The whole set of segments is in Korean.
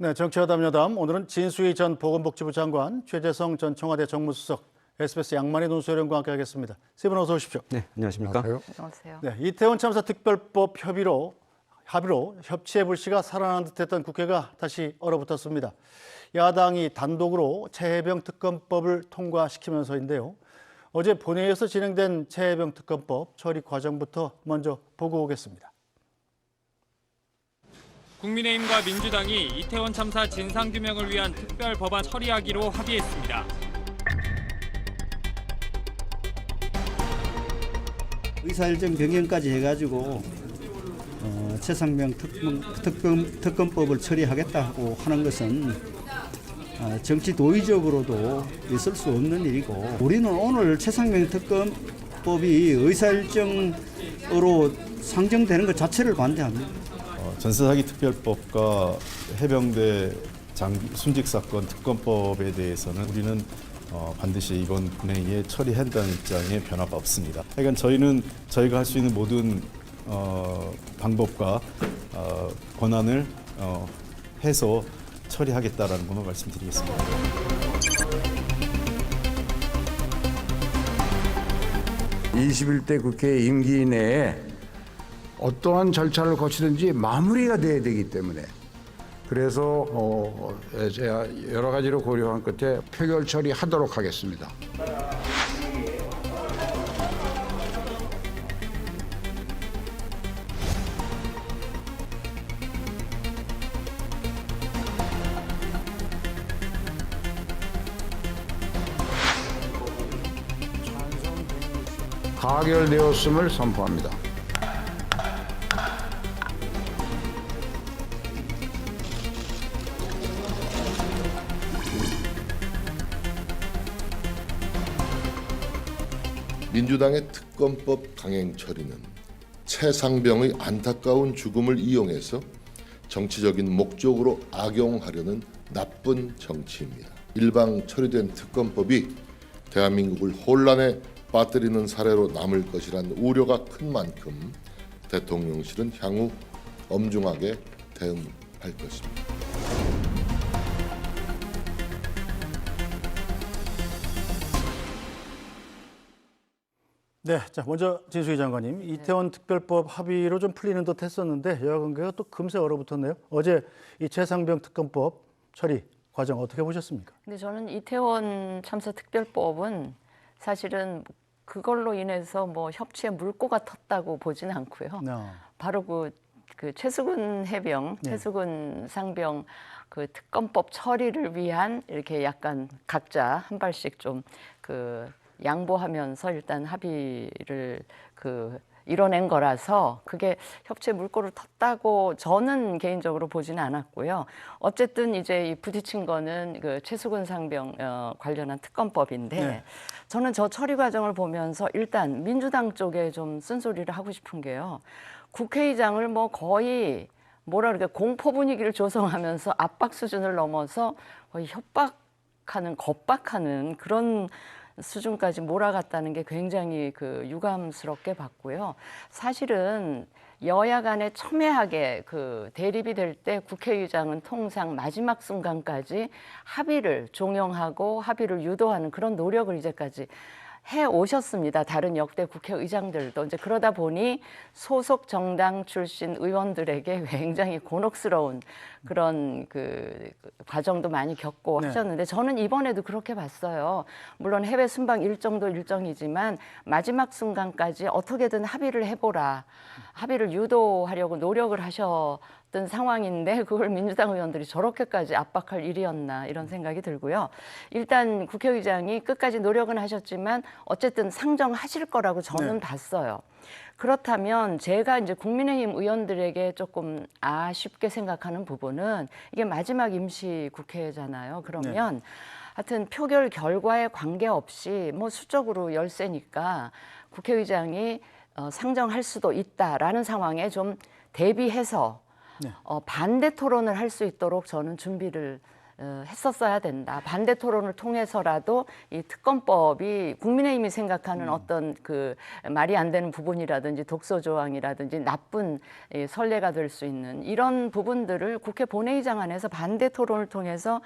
네, 정치여담 여담. 오늘은 진수희 전 보건복지부 장관, 최재성 전 청와대 정무수석, SBS 양만희 논설위원과 함께하겠습니다. 세 분 어서 오십시오. 네, 안녕하십니까? 안녕하세요. 네, 이태원 참사 특별법 합의로 협치의 불씨가 살아난 듯했던 국회가 다시 얼어붙었습니다. 야당이 단독으로 최혜병 특검법을 통과시키면서인데요. 어제 본회의에서 진행된 최혜병 특검법 처리 과정부터 먼저 보고 오겠습니다. 국민의힘과 민주당이 이태원 참사 진상규명을 위한 특별 법안 처리하기로 합의했습니다. 의사일정 변경까지 해가지고 최상병 특검법을 처리하겠다고 하는 것은 정치 도의적으로도 있을 수 없는 일이고, 우리는 오늘 최상병 특검법이 의사일정으로 상정되는 것 자체를 반대합니다. 전세사기 특별법과 해병대 순직 사건 특검법에 대해서는 우리는 반드시 이번 본회의에 처리한다는 입장에 변화가 없습니다. 하여간 저희는 저희가 할 수 있는 모든 방법과 권한을 해서 처리하겠다라는 것만 말씀드리겠습니다. (21대) 국회 임기 내에 어떠한 절차를 거치든지 마무리가 돼야 되기 때문에, 그래서 제가 여러 가지로 고려한 끝에 표결 처리하도록 하겠습니다. 가결되었음을 선포합니다. 민주당의 특검법 강행 처리는 최상병의 안타까운 죽음을 이용해서 정치적인 목적으로 악용하려는 나쁜 정치입니다. 일방 처리된 특검법이 대한민국을 혼란에 빠뜨리는 사례로 남을 것이란 우려가 큰 만큼 대통령실은 향후 엄중하게 대응할 것입니다. 네, 자 먼저 진수희 장관님, 이태원 특별법 합의로 좀 풀리는 듯 했었는데 여야 관계가 또 금세 얼어붙었네요. 어제 이 최상병 특검법 처리 과정 어떻게 보셨습니까? 근데 저는 이태원 참사 특별법은 사실은 그걸로 인해서 뭐 협치에 물꼬가 텄다고 보지는 않고요. 바로 그 최수근 해병, 최수근 상병 그 특검법 처리를 위한 이렇게 약간 각자 한 발씩 좀 양보하면서 일단 합의를 이뤄낸 거라서 그게 협치의 물꼬를 텄다고 저는 개인적으로 보지는 않았고요. 어쨌든 이제 이 부딪힌 거는 그 최수근 상병 관련한 특검법인데, 저는 저 처리 과정을 보면서 일단 민주당 쪽에 좀 쓴소리를 하고 싶은 게요. 국회의장을 뭐 거의 공포 분위기를 조성하면서 압박 수준을 넘어서 거의 겁박하는 그런 수준까지 몰아갔다는 게 굉장히 유감스럽게 봤고요. 사실은 여야 간에 첨예하게 대립이 될 때 국회의장은 통상 마지막 순간까지 합의를 종용하고 합의를 유도하는 그런 노력을 이제까지 해 오셨습니다. 다른 역대 국회의장들도. 이제 그러다 보니 소속 정당 출신 의원들에게 굉장히 곤혹스러운 그런 과정도 많이 겪고 하셨는데, 저는 이번에도 그렇게 봤어요. 물론 해외 순방 일정도 일정이지만 마지막 순간까지 어떻게든 합의를 해보라, 합의를 유도하려고 노력을 하셨던 상황인데 그걸 민주당 의원들이 저렇게까지 압박할 일이었나, 이런 생각이 들고요. 일단 국회의장이 끝까지 노력은 하셨지만 어쨌든 상정하실 거라고 저는 봤어요. 그렇다면 제가 이제 국민의힘 의원들에게 조금 아쉽게 생각하는 부분은, 이게 마지막 임시 국회잖아요. 그러면 하여튼 표결 결과에 관계없이 뭐 수적으로 열세니까 국회의장이 상정할 수도 있다라는 상황에 좀 대비해서 반대 토론을 할 수 있도록 저는 준비를 했었어야 된다. 반대 토론을 통해서라도 이 특검법이 국민의힘이 생각하는 어떤 그 말이 안 되는 부분이라든지 독소 조항이라든지 나쁜 선례가 될 수 있는 이런 부분들을 국회 본회의장 안에서 반대 토론을 통해서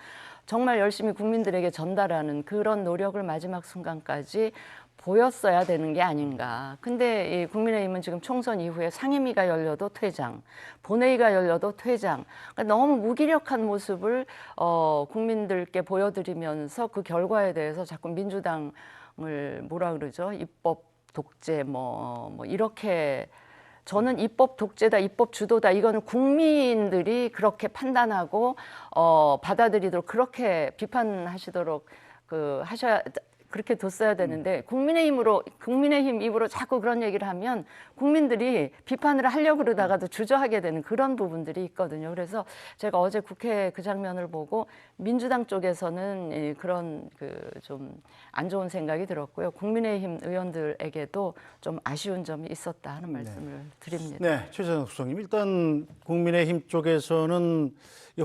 정말 열심히 국민들에게 전달하는 그런 노력을 마지막 순간까지 보였어야 되는 게 아닌가. 근데 이 국민의힘은 지금 총선 이후에 상임위가 열려도 퇴장, 본회의가 열려도 퇴장. 그러니까 너무 무기력한 모습을 국민들께 보여드리면서 그 결과에 대해서 자꾸 민주당을 뭐라 그러죠? 입법 독재 뭐 이렇게 저는 입법 독재다, 입법 주도다. 이거는 국민들이 그렇게 판단하고 받아들이도록 그렇게 비판하시도록 그렇게 뒀어야 되는데 국민의힘 입으로 자꾸 그런 얘기를 하면 국민들이 비판을 하려고 그러다가도 주저하게 되는 그런 부분들이 있거든요. 그래서 제가 어제 국회 그 장면을 보고 민주당 쪽에서는 그런 좀 안 좋은 생각이 들었고요. 국민의힘 의원들에게도 좀 아쉬운 점이 있었다 하는 말씀을 드립니다. 네, 최재성 수석님. 일단 국민의힘 쪽에서는 이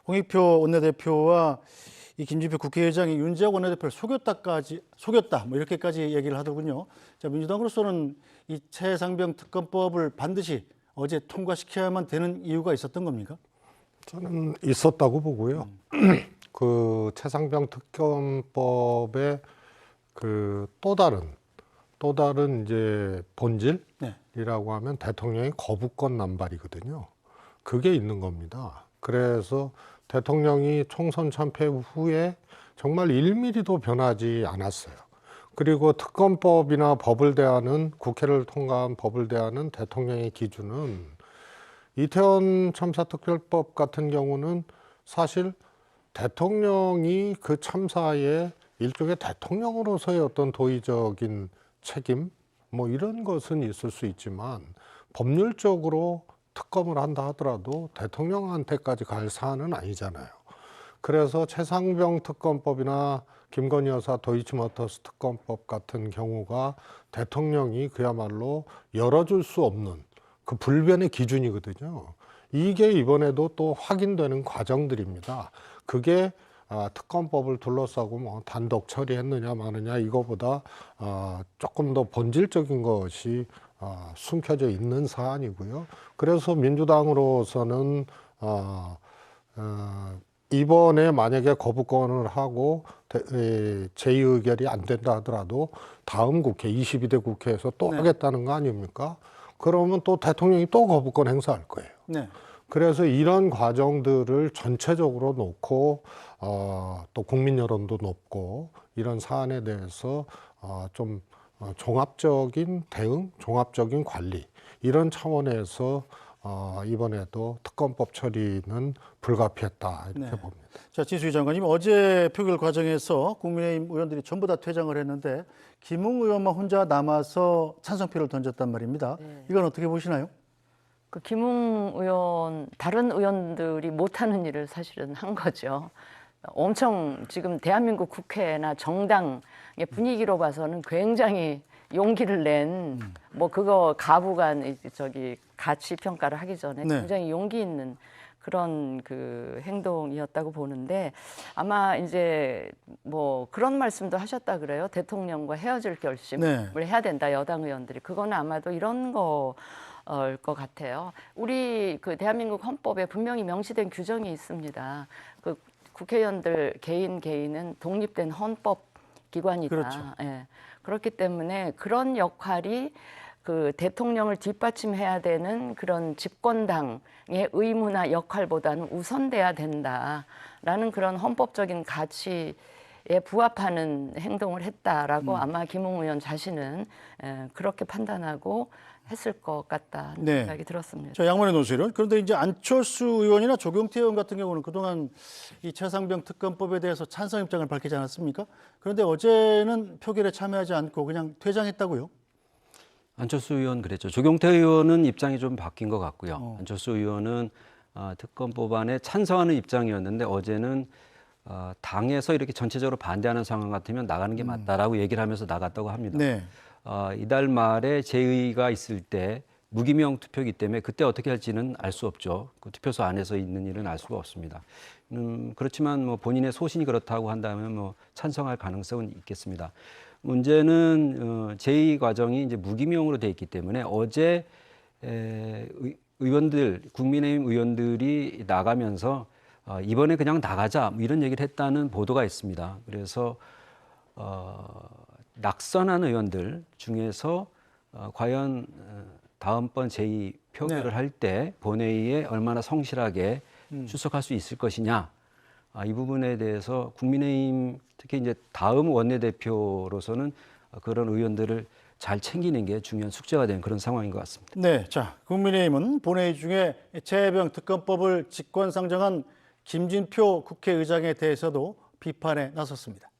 홍익표 원내대표와 이 김진표 국회의장이 윤재욱 원내대표를 속였다 뭐 이렇게까지 얘기를 하더군요. 자, 민주당으로서는 이 최상병 특검법을 반드시 어제 통과시켜야만 되는 이유가 있었던 겁니까? 저는 있었다고 보고요. 그 최상병 특검법의 그 또 다른 이제 본질이라고 하면 대통령의 거부권 남발이거든요. 그게 있는 겁니다. 그래서 대통령이 총선 참패 후에 정말 1mm도 변하지 않았어요. 그리고 특검법이나 법을 대하는 국회를 통과한 법을 대하는 대통령의 기준은 이태원 참사 특별법 같은 경우는 사실 대통령이 그 참사에 일종의 대통령으로서의 어떤 도의적인 책임 뭐 이런 것은 있을 수 있지만 법률적으로 특검을 한다 하더라도 대통령한테까지 갈 사안은 아니잖아요. 그래서 최상병 특검법이나 김건희 여사 도이치모터스 특검법 같은 경우가 대통령이 그야말로 열어줄 수 없는 그 불변의 기준이거든요. 이게 이번에도 또 확인되는 과정들입니다. 그게 특검법을 둘러싸고 뭐 단독 처리했느냐 마느냐 이거보다 조금 더 본질적인 것이 숨겨져 있는 사안이고요. 그래서 민주당으로서는 이번에 만약에 거부권을 하고 제2의결이 안 된다 하더라도 다음 국회 22대 국회에서 또 하겠다는 거 아닙니까? 그러면 또 대통령이 또 거부권 행사할 거예요. 네. 그래서 이런 과정들을 전체적으로 놓고 또 국민 여론도 높고 이런 사안에 대해서 좀 종합적인 대응, 종합적인 관리 이런 차원에서 이번에도 특검법 처리는 불가피했다 이렇게 봅니다. 자, 진수희 장관님, 어제 표결 과정에서 국민의힘 의원들이 전부 다 퇴장을 했는데 김웅 의원만 혼자 남아서 찬성표를 던졌단 말입니다. 이건 어떻게 보시나요? 그 김웅 의원, 다른 의원들이 못하는 일을 사실은 한 거죠. 엄청 지금 대한민국 국회나 정당의 분위기로 봐서는 굉장히 용기를 낸, 뭐 그거 가부간 가치 평가를 하기 전에 굉장히 용기 있는 그런 그 행동이었다고 보는데 아마 이제 뭐 그런 말씀도 하셨다 그래요. 대통령과 헤어질 결심을 해야 된다, 여당 의원들이. 그거는 아마도 이런 거 것 같아요. 우리 그 대한민국 헌법에 분명히 명시된 규정이 있습니다. 그 국회의원들 개인은 독립된 헌법 기관이다. 그렇죠. 예. 그렇기 때문에 그런 역할이 그 대통령을 뒷받침해야 되는 그런 집권당의 의무나 역할보다는 우선돼야 된다라는 그런 헌법적인 가치에 부합하는 행동을 했다라고 아마 김웅 의원 자신은 그렇게 판단하고 했을 것 같다는 생각이 들었습니다. 자, 양문의 논술은 그런데 이제 안철수 의원이나 조경태 의원 같은 경우는 그동안 이 최상병 특검법에 대해서 찬성 입장을 밝히지 않았습니까? 그런데 어제는 표결에 참여하지 않고 그냥 퇴장했다고요? 안철수 의원 그랬죠. 조경태 의원은 입장이 좀 바뀐 것 같고요. 안철수 의원은 특검법안에 찬성하는 입장이었는데 어제는 당에서 이렇게 전체적으로 반대하는 상황 같으면 나가는 게 맞다라고 얘기를 하면서 나갔다고 합니다. 이달 말에 재의가 있을 때 무기명 투표이기 때문에 그때 어떻게 할지는 알 수 없죠. 그 투표소 안에서 있는 일은 알 수가 없습니다. 그렇지만 뭐 본인의 소신이 그렇다고 한다면 뭐 찬성할 가능성은 있겠습니다. 문제는 제2 과정이 이제 무기명으로 돼 있기 때문에 어제 의원들, 국민의힘 의원들이 나가면서 이번에 그냥 나가자 뭐 이런 얘기를 했다는 보도가 있습니다. 그래서 낙선한 의원들 중에서 과연 다음번 제2 표결을 할 때 본회의에 얼마나 성실하게 출석할 수 있을 것이냐, 이 부분에 대해서 국민의힘 특히 이제 다음 원내대표로서는 그런 의원들을 잘 챙기는 게 중요한 숙제가 된 그런 상황인 것 같습니다. 네, 자, 국민의힘은 본회의 중에 최혜병 특검법을 직권상정한 김진표 국회의장에 대해서도 비판에 나섰습니다.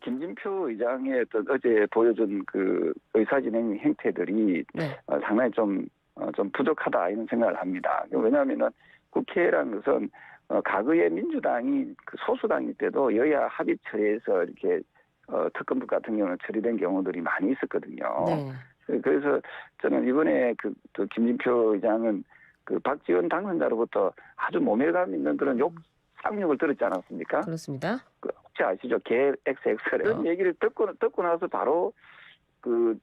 김진표 의장의 어제 보여준 그 의사진행 행태들이 상당히 좀 부족하다 이런 생각을 합니다. 왜냐하면은 국회라는 것은 과거에 민주당이 그 소수당일 때도 여야 합의 처리해서 이렇게 특검법 같은 경우는 처리된 경우들이 많이 있었거든요. 네. 그래서 저는 이번에 또 김진표 의장은 그 박지원 당선자로부터 아주 모멸감 있는 그런 쌍욕을 들었지 않았습니까? 그렇습니다. 혹시 아시죠? 개 XX 이런 얘기를 듣고 나서 바로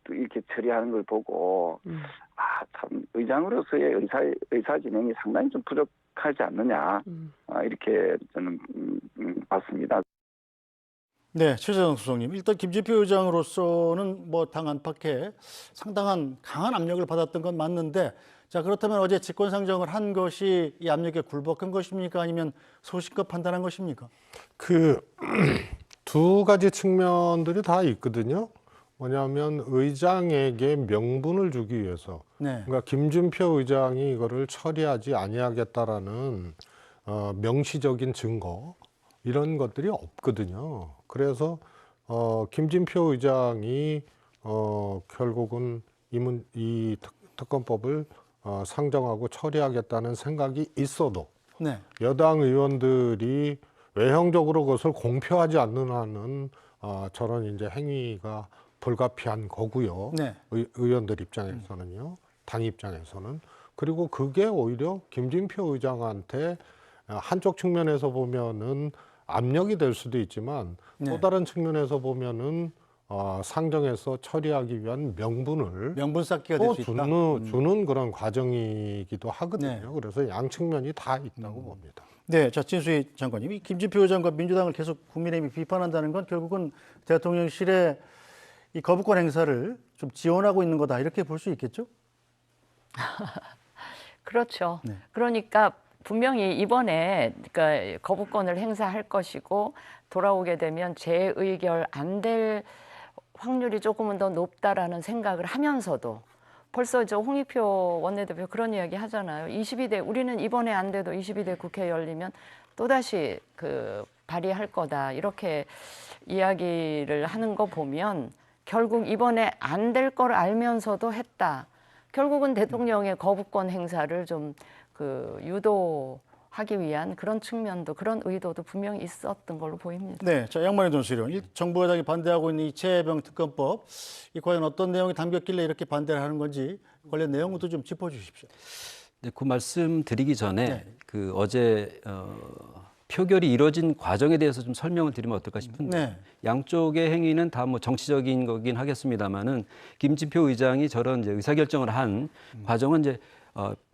이렇게 처리하는 걸 보고 참 의장으로서의 의사 진행이 상당히 좀 부족하지 않느냐 이렇게 저는 봤습니다. 네, 최재성 수석님. 일단 김진표 의장으로서는 뭐 당 안팎에 상당한 강한 압력을 받았던 건 맞는데, 자, 그렇다면 어제 직권상정을 한 것이 이 압력에 굴복한 것입니까? 아니면 소신껏 판단한 것입니까? 두 가지 측면들이 다 있거든요. 뭐냐면 의장에게 명분을 주기 위해서, 그러니까 김진표 의장이 이거를 처리하지 아니하겠다라는 명시적인 증거 이런 것들이 없거든요. 그래서 김진표 의장이 결국은 이 특검법을 상정하고 처리하겠다는 생각이 있어도 여당 의원들이 외형적으로 그것을 공표하지 않는 한은 저런 이제 행위가 불가피한 거고요. 의원들 입장에서는요, 당 입장에서는. 그리고 그게 오히려 김진표 의장한테 한쪽 측면에서 보면은 압력이 될 수도 있지만 또 다른 측면에서 보면은 상정해서 처리하기 위한 명분 쌓기가 될 수 있다. 주는 그런 과정이기도 하거든요. 그래서 양 측면이 다 있다고 봅니다. 네, 자, 진수희 장관님, 이 김진표 의장과 민주당을 계속 국민의힘이 비판한다는 건 결국은 대통령실의 이 거부권 행사를 좀 지원하고 있는 거다 이렇게 볼 수 있겠죠? 그렇죠. 그러니까 분명히 이번에 그러니까 거부권을 행사할 것이고 돌아오게 되면 재의결 안 될 확률이 조금은 더 높다라는 생각을 하면서도 벌써 저 홍익표 원내대표 그런 이야기 하잖아요. 22대 우리는 이번에 안 돼도 22대 국회 열리면 또다시 발의할 거다 이렇게 이야기를 하는 거 보면 결국 이번에 안 될 걸 알면서도 했다. 결국은 대통령의 거부권 행사를 좀 유도하기 위한 그런 측면도 그런 의도도 분명히 있었던 걸로 보입니다. 네, 자, 양만희 전수령, 정부 여당이 반대하고 있는 이 최혜병 특검법, 이 과연 어떤 내용이 담겼길래 이렇게 반대를 하는 건지 관련 내용도 좀 짚어주십시오. 네, 그 말씀 드리기 전에 어제 표결이 이루어진 과정에 대해서 좀 설명을 드리면 어떨까 싶은데 양쪽의 행위는 다 뭐 정치적인 거긴 하겠습니다만은 김진표 의장이 저런 이제 의사결정을 한 과정은 이제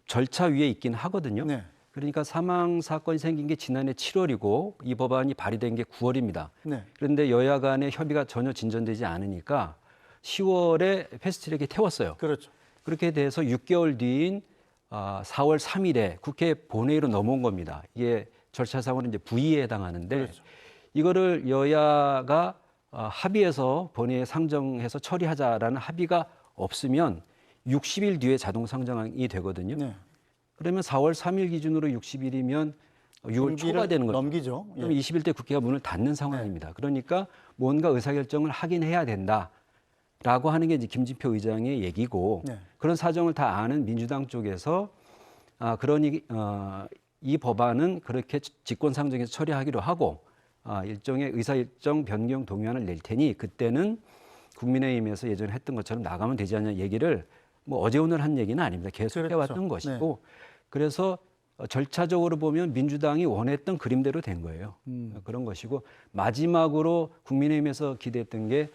절차 위에 있긴 하거든요. 그러니까 사망 사건이 생긴 게 지난해 7월이고 이 법안이 발의된 게 9월입니다. 그런데 여야 간의 협의가 전혀 진전되지 않으니까 10월에 패스트트랙에 태웠어요. 그렇죠. 그렇게 돼서 6개월 뒤인 4월 3일에 국회 본회의로 넘어온 겁니다. 이게 절차상으로 이제 부의에 해당하는데 이거를 여야가 합의해서 본회의에 상정해서 처리하자라는 합의가 없으면 60일 뒤에 자동 상정이 되거든요. 그러면 4월 3일 기준으로 60일이면 6월 초가 되는 거죠. 넘기죠. 그럼 21대 국회가 문을 닫는 상황입니다. 그러니까 뭔가 의사결정을 하긴 해야 된다라고 하는 게 이제 김진표 의장의 얘기고 그런 사정을 다 아는 민주당 쪽에서 그러니 이 법안은 그렇게 직권상정해서 처리하기로 하고 일종의 의사일정 변경 동의안을 낼 테니 그때는 국민의힘에서 예전에 했던 것처럼 나가면 되지 않냐 얘기를 뭐 어제 오늘 한 얘기는 아닙니다. 계속 그렇죠. 해왔던 것이고 그래서 절차적으로 보면 민주당이 원했던 그림대로 된 거예요. 그런 것이고 마지막으로 국민의힘에서 기대했던 게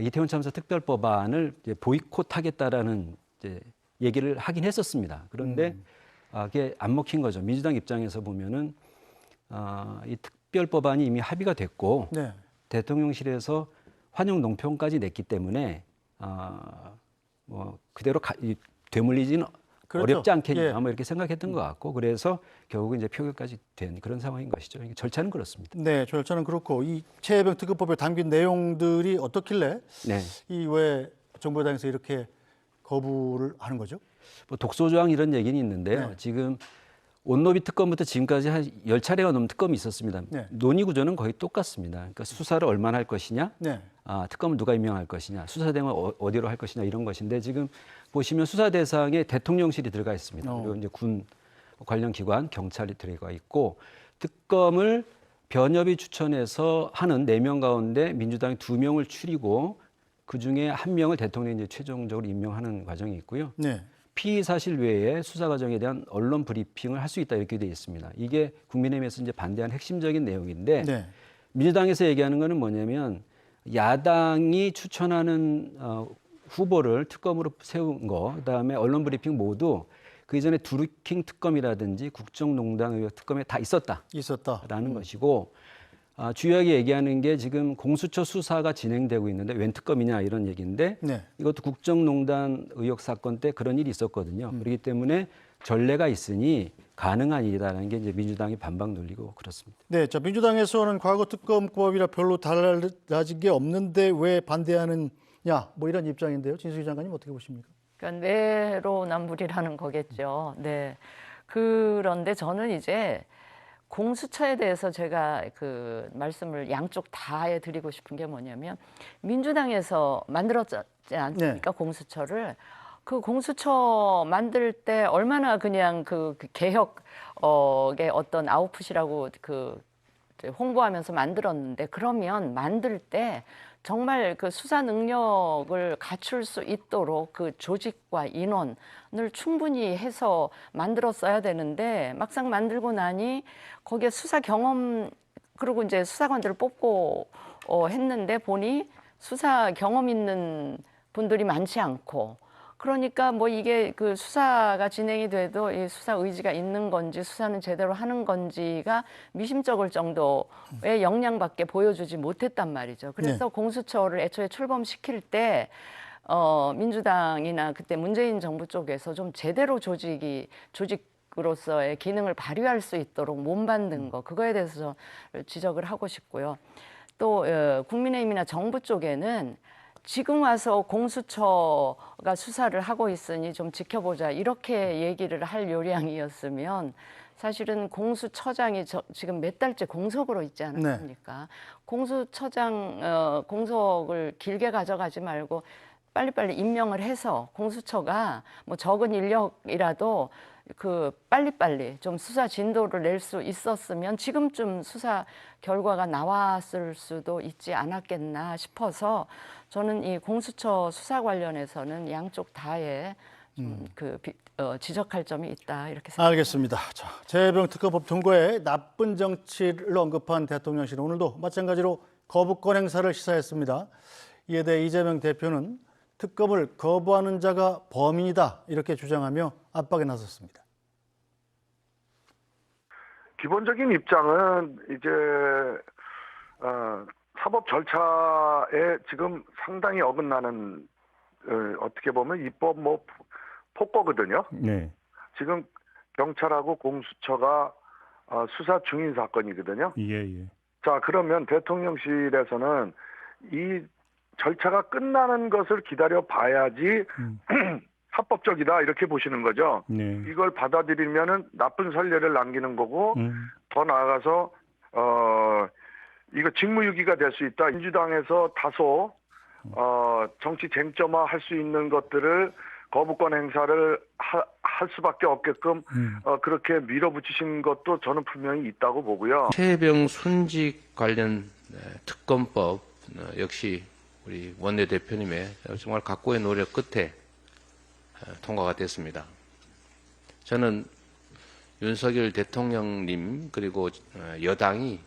이태원 참사 특별법안을 이제 보이콧하겠다라는 이제 얘기를 하긴 했었습니다. 그런데 그게 안 먹힌 거죠. 민주당 입장에서 보면은 이 특별법안이 이미 합의가 됐고 네. 대통령실에서 환영 논평까지 냈기 때문에 뭐 그대로 되물리지는 그렇죠. 어렵지 않겠냐 예. 뭐 이렇게 생각했던 것 같고 그래서 결국 이제 표결까지 된 그런 상황인 것이죠. 절차는 그렇습니다. 네, 절차는 그렇고 이 최혜병 특검법에 담긴 내용들이 어떻길래 네. 이 왜 정부 여당에서 이렇게 거부를 하는 거죠? 뭐 독소조항 이런 얘기는 있는데요. 네. 지금 온노비 특검부터 지금까지 한 10차례가 넘는 특검이 있었습니다. 네. 논의 구조는 거의 똑같습니다. 그러니까 수사를 얼마나 할 것이냐, 네. 특검을 누가 임명할 것이냐, 수사 대상을 어디로 할 것이냐 이런 것인데 지금 보시면 수사 대상에 대통령실이 들어가 있습니다. 그리고 이제 군 관련 기관, 경찰이 들어가 있고 특검을 변협이 추천해서 하는 4명 가운데 민주당이 2명을 추리고 그 중에 1명을 대통령이 이제 최종적으로 임명하는 과정이 있고요. 네. 피의 사실 외에 수사 과정에 대한 언론 브리핑을 할 수 있다 이렇게 되어 있습니다. 이게 국민의힘에서 이제 반대한 핵심적인 내용인데 네. 민주당에서 얘기하는 거는 뭐냐면 야당이 추천하는 후보를 특검으로 세운 거, 그다음에 언론 브리핑 모두 그 이전에 드루킹 특검이라든지 국정농단 의혹 특검에 다 있었다라는 것이고 주요하게 얘기하는 게 지금 공수처 수사가 진행되고 있는데 웬 특검이냐 이런 얘기인데 네. 이것도 국정농단 의혹 사건 때 그런 일이 있었거든요. 그렇기 때문에 전례가 있으니 가능한 일이다라는 게 이제 민주당이 반박 놀리고 그렇습니다. 네, 자 민주당에서는 과거 특검법이라 별로 달라진 게 없는데 왜 반대하느냐 뭐 이런 입장인데요. 진수희 장관님 어떻게 보십니까? 그러니까 내로남불이라는 거겠죠. 네. 그런데 저는 이제 공수처에 대해서 제가 그 말씀을 양쪽 다 해드리고 싶은 게 뭐냐면 민주당에서 만들었지 않습니까? 네. 공수처를. 그 공수처 만들 때 얼마나 그냥 그 개혁의 어떤 아웃풋이라고 그 홍보하면서 만들었는데 그러면 만들 때 정말 그 수사 능력을 갖출 수 있도록 그 조직과 인원을 충분히 해서 만들었어야 되는데 막상 만들고 나니 거기에 수사 경험 그리고 이제 수사관들을 뽑고 했는데 보니 수사 경험 있는 분들이 많지 않고 그러니까 뭐 이게 그 수사가 진행이 돼도 이 수사 의지가 있는 건지 수사는 제대로 하는 건지가 미심쩍을 정도의 역량밖에 보여주지 못했단 말이죠. 그래서 공수처를 애초에 출범시킬 때 민주당이나 그때 문재인 정부 쪽에서 좀 제대로 조직으로서의 기능을 발휘할 수 있도록 못 만든 거 그거에 대해서 지적을 하고 싶고요. 또 국민의힘이나 정부 쪽에는 지금 와서 공수처가 수사를 하고 있으니 좀 지켜보자 이렇게 얘기를 할 요량이었으면 사실은 공수처장이 지금 몇 달째 공석으로 있지 않았습니까? 네. 공수처장 공석을 길게 가져가지 말고 빨리빨리 임명을 해서 공수처가 뭐 적은 인력이라도 그 빨리빨리 좀 수사 진도를 낼 수 있었으면 지금쯤 수사 결과가 나왔을 수도 있지 않았겠나 싶어서 저는 이 공수처 수사 관련해서는 양쪽 다에 좀 지적할 점이 있다 이렇게 생각합니다. 알겠습니다. 자, 최혜병 특검법 통과에 나쁜 정치를 언급한 대통령실은 오늘도 마찬가지로 거부권 행사를 시사했습니다. 이에 대해 이재명 대표는 특검을 거부하는 자가 범인이다 이렇게 주장하며 압박에 나섰습니다. 기본적인 입장은 이제 사법 절차에 지금 상당히 어긋나는 어떻게 보면 입법 폭거거든요. 네. 지금 경찰하고 공수처가 수사 중인 사건이거든요. 예. 자, 그러면 대통령실에서는 이 절차가 끝나는 것을 기다려 봐야지 합법적이다 이렇게 보시는 거죠. 네. 이걸 받아들이면은 나쁜 선례를 남기는 거고 더 나아가서 이거 직무유기가 될 수 있다. 민주당에서 다소 정치 쟁점화 할 수 있는 것들을 거부권 행사를 할 수밖에 없게끔 그렇게 밀어붙이신 것도 저는 분명히 있다고 보고요. 최혜병 순직 관련 특검법 역시 우리 원내대표님의 정말 각고의 노력 끝에 통과가 됐습니다. 저는 윤석열 대통령님 그리고 여당이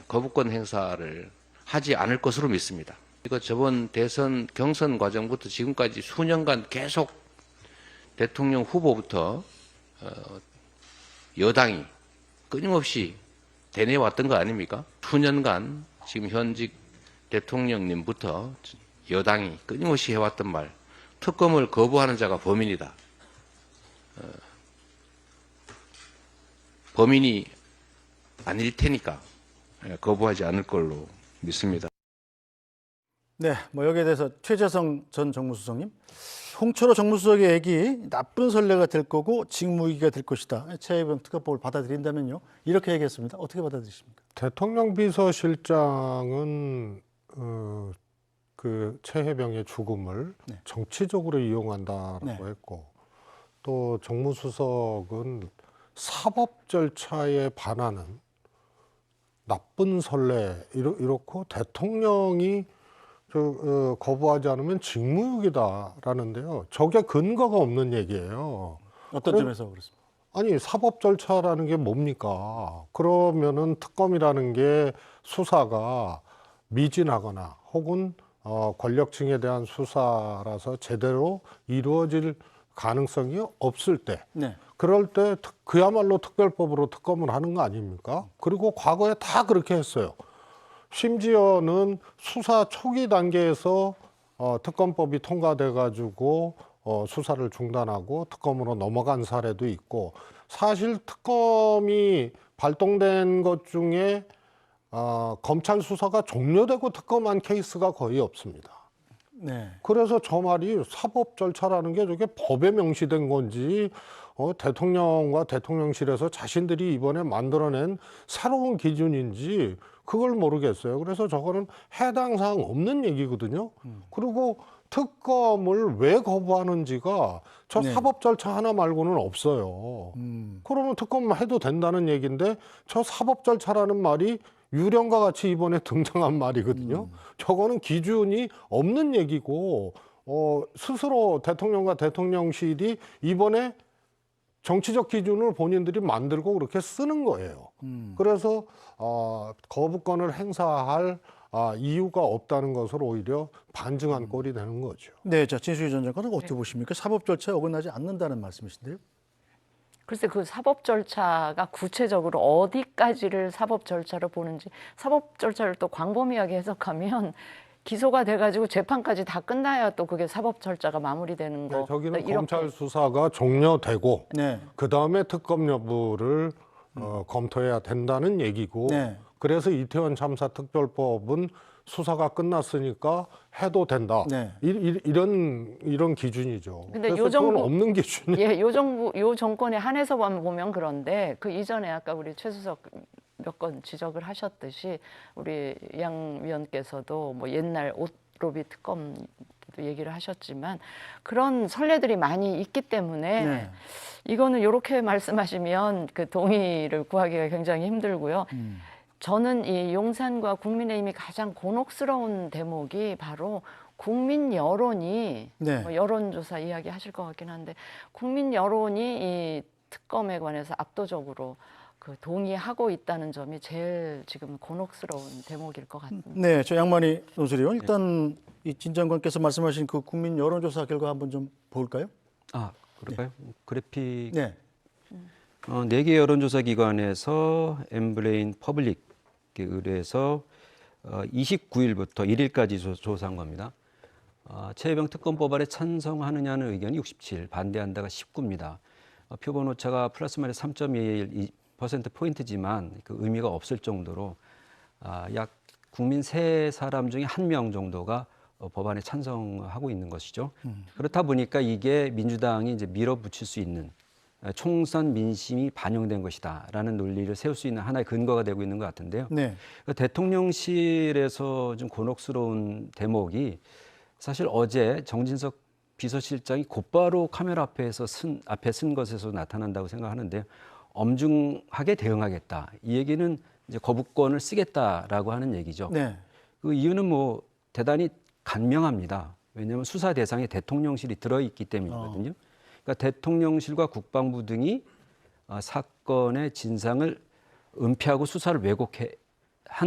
거부권 행사를 하지 않을 것으로 믿습니다. 이거 저번 대선 경선 과정부터 지금까지 수년간 계속 대통령 후보부터 여당이 끊임없이 대내왔던 거 아닙니까? 수년간 지금 현직 대통령님부터 여당이 끊임없이 해왔던 말, 특검을 거부하는 자가 범인이다. 범인이 아닐 테니까 거부하지 않을 걸로 믿습니다. 네, 뭐 여기에 대해서 최재성 전 정무수석님, 홍철호 정무수석의 얘기 나쁜 선례가 될 거고 직무유기가 될 것이다. 최혜병 특검법을 받아들인다면요, 이렇게 얘기했습니다. 어떻게 받아들이십니까? 대통령 비서실장은 그 최혜병의 죽음을 네. 정치적으로 이용한다라고 네. 했고, 또 정무수석은 사법 절차에 반하는 나쁜 선례 이렇고 대통령이 거부하지 않으면 직무유기다라는데요. 저게 근거가 없는 얘기예요. 어떤 점에서 그렇습니까? 아니, 사법 절차라는 게 뭡니까? 그러면은 특검이라는 게 수사가 미진하거나 혹은 권력층에 대한 수사라서 제대로 이루어질 가능성이 없을 때, 네. 그럴 때 그야말로 특별법으로 특검을 하는 거 아닙니까? 그리고 과거에 다 그렇게 했어요. 심지어는 수사 초기 단계에서 특검법이 통과돼 가지고 수사를 중단하고 특검으로 넘어간 사례도 있고, 사실 특검이 발동된 것 중에 검찰 수사가 종료되고 특검한 케이스가 거의 없습니다. 네. 그래서 저 말이 사법 절차라는 게 저게 법에 명시된 건지 대통령과 대통령실에서 자신들이 이번에 만들어낸 새로운 기준인지 그걸 모르겠어요. 그래서 저거는 해당 사항 없는 얘기거든요. 그리고 특검을 왜 거부하는지가 저 네. 사법 절차 하나 말고는 없어요. 그러면 특검 해도 된다는 얘기인데 저 사법 절차라는 말이 유령과 같이 이번에 등장한 말이거든요. 저거는 기준이 없는 얘기고 스스로 대통령과 대통령실이 이번에 정치적 기준을 본인들이 만들고 그렇게 쓰는 거예요. 그래서 거부권을 행사할 이유가 없다는 것을 오히려 반증한 꼴이 되는 거죠. 네, 자, 진수희 전 장관은 어떻게 보십니까? 사법 절차에 어긋나지 않는다는 말씀이신데요. 글쎄 그 사법 절차가 구체적으로 어디까지를 사법 절차로 보는지, 사법 절차를 또 광범위하게 해석하면 기소가 돼가지고 재판까지 다 끝나야 또 그게 사법 절차가 마무리되는 거. 네, 저기는 이렇게. 검찰 수사가 종료되고 네. 그다음에 특검 여부를 검토해야 된다는 얘기고, 네. 그래서 이태원 참사 특별법은 수사가 끝났으니까 해도 된다. 네. 이런 기준이죠. 근데 그래서 요 정부- 그건 없는 기준이에요. 요 정부, 요 정권에 한해서 보면 그런데 그 이전에 아까 우리 최 수석 몇 건 지적을 하셨듯이 우리 양 위원께서도 뭐 옛날 옷로비 특검도 얘기를 하셨지만 그런 선례들이 많이 있기 때문에 네. 이거는 이렇게 말씀하시면 그 동의를 구하기가 굉장히 힘들고요. 저는 이 용산과 국민의힘이 가장 곤혹스러운 대목이 바로 국민 여론이 네. 뭐 여론조사 이야기 하실 것 같긴 한데 국민 여론이 이 특검에 관해서 압도적으로 그 동의하고 있다는 점이 제일 지금 곤혹스러운 대목일 것 같습니다. 네, 저 양만희 논설위원, 일단 이 진 장관께서 말씀하신 그 국민 여론조사 결과 한번 좀 볼까요? 그럴까요? 그래픽. 네. 4개 여론조사 기관에서 엠브레인 퍼블릭에 의뢰해서 29일부터 1일까지 조사한 겁니다. 최혜병 특검법안에 찬성하느냐는 의견이 67, 반대한다가 19입니다. 표본 오차가 플러스 마이너스 3.21%포인트지만 그 의미가 없을 정도로 약 국민 3사람 중에 1명 정도가 법안에 찬성하고 있는 것이죠. 그렇다 보니까 이게 민주당이 이제 밀어붙일 수 있는 총선 민심이 반영된 것이다라는 논리를 세울 수 있는 하나의 근거가 되고 있는 것 같은데요. 네. 대통령실에서 좀 곤혹스러운 대목이 사실 어제 정진석 비서실장이 곧바로 카메라 앞에 쓴 것에서 나타난다고 생각하는데요. 엄중하게 대응하겠다. 이 얘기는 이제 거부권을 쓰겠다라고 하는 얘기죠. 네. 그 이유는 뭐 대단히 간명합니다. 왜냐하면 수사 대상에 대통령실이 들어있기 때문이거든요. 그러니까 대통령실과 국방부 등이 사건의 진상을 은폐하고 수사를 왜곡한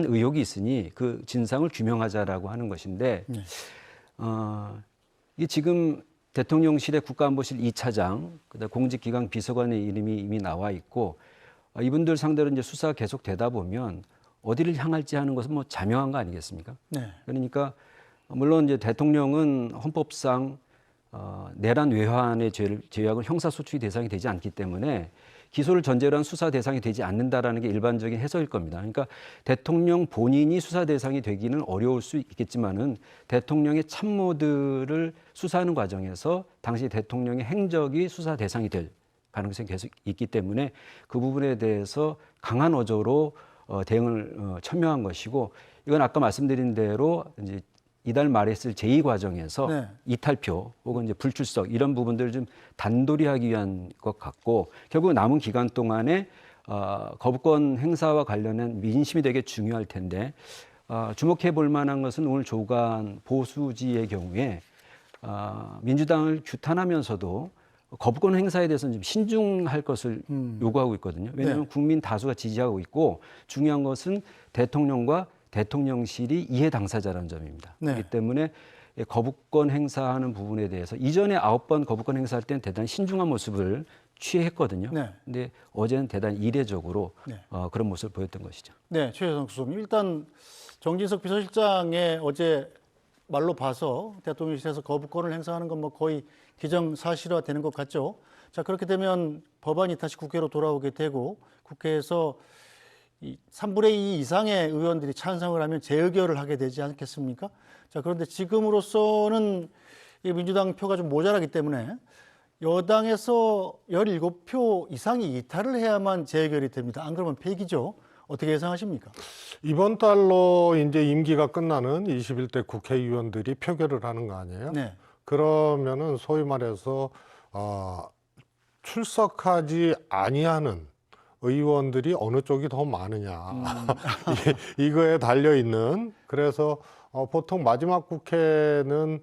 의혹이 있으니 그 진상을 규명하자라고 하는 것인데 이게 지금 대통령실의 국가안보실 2차장, 그다음 공직기강 비서관의 이름이 이미 나와 있고 이분들 상대로 이제 수사가 계속 되다 보면 어디를 향할지 하는 것은 뭐 자명한 거 아니겠습니까? 네. 그러니까 물론 이제 대통령은 헌법상 내란 외환의 죄악은 형사소추의 대상이 되지 않기 때문에 기소를 전제로 한 수사 대상이 되지 않는다라는 게 일반적인 해석일 겁니다. 그러니까 대통령 본인이 수사 대상이 되기는 어려울 수 있겠지만은 대통령의 참모들을 수사하는 과정에서 당시 대통령의 행적이 수사 대상이 될 가능성이 계속 있기 때문에 그 부분에 대해서 강한 어조로 대응을 첨예한 것이고 이건 아까 말씀드린 대로 이제 이달 말에 있을 제2과정에서 네. 이탈표 혹은 이제 불출석 이런 부분들을 좀 단돌이 하기 위한 것 같고 결국 남은 기간 동안에 거부권 행사와 관련한 민심이 되게 중요할 텐데 주목해 볼 만한 것은 오늘 조간 보수지의 경우에 민주당을 규탄하면서도 거부권 행사에 대해서는 좀 신중할 것을 요구하고 있거든요. 왜냐하면 네. 국민 다수가 지지하고 있고 중요한 것은 대통령과 대통령실이 이해 당사자라는 점입니다. 네. 그렇기 때문에 거부권 행사하는 부분에 대해서 이전에 9번 거부권 행사할 때는 대단히 신중한 모습을 취했거든요. 네. 근데 어제는 대단히 이례적으로 네. 그런 모습을 보였던 것이죠. 네, 최혜성 수석님. 일단 정진석 비서실장의 어제 말로 봐서 대통령실에서 거부권을 행사하는 건 뭐 거의 기정사실화되는 것 같죠. 자, 그렇게 되면 법안이 다시 국회로 돌아오게 되고 국회에서 이 3분의 2 이상의 의원들이 찬성을 하면 재의결을 하게 되지 않겠습니까? 자, 그런데 지금으로서는 이 민주당 표가 좀 모자라기 때문에 여당에서 17표 이상이 이탈을 해야만 재의결이 됩니다. 안 그러면 폐기죠. 어떻게 예상하십니까? 이번 달로 이제 임기가 끝나는 21대 국회의원들이 표결을 하는 거 아니에요? 네. 그러면은 소위 말해서 출석하지 아니하는 의원들이 어느 쪽이 더 많으냐 이거에 달려 있는. 그래서 보통 마지막 국회는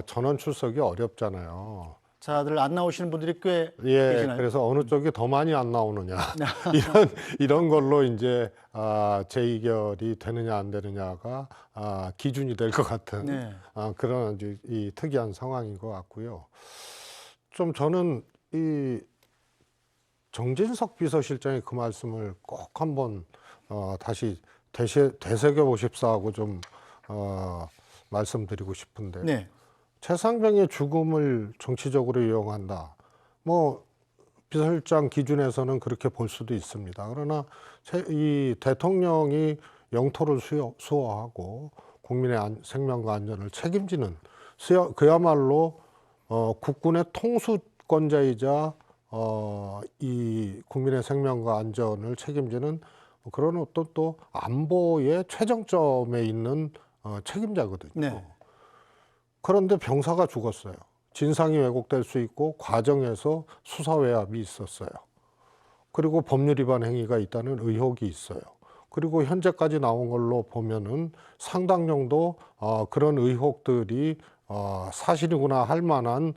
전원 출석이 어렵잖아요. 자들 안 나오시는 분들이 꽤 예, 계시나요? 그래서 어느 쪽이 더 많이 안 나오느냐 이런 걸로 이제 재의결이 되느냐 안 되느냐가 기준이 될 것 같은 네. 그런 이 특이한 상황인 것 같고요. 좀 저는 이 정진석 비서실장의 그 말씀을 꼭 한번 다시 되새겨 보십사 하고 좀 말씀드리고 싶은데. 네. 최상병의 죽음을 정치적으로 이용한다. 뭐 비서실장 기준에서는 그렇게 볼 수도 있습니다. 그러나 이 대통령이 영토를 수호하고 국민의 생명과 안전을 책임지는 그야말로 국군의 통수권자이자 이 국민의 생명과 안전을 책임지는 그런 어떤 또 안보의 최정점에 있는 책임자거든요. 네. 그런데 병사가 죽었어요. 진상이 왜곡될 수 있고 과정에서 수사 외압이 있었어요. 그리고 법률 위반 행위가 있다는 의혹이 있어요. 그리고 현재까지 나온 걸로 보면은 상당 정도 그런 의혹들이 사실이구나 할 만한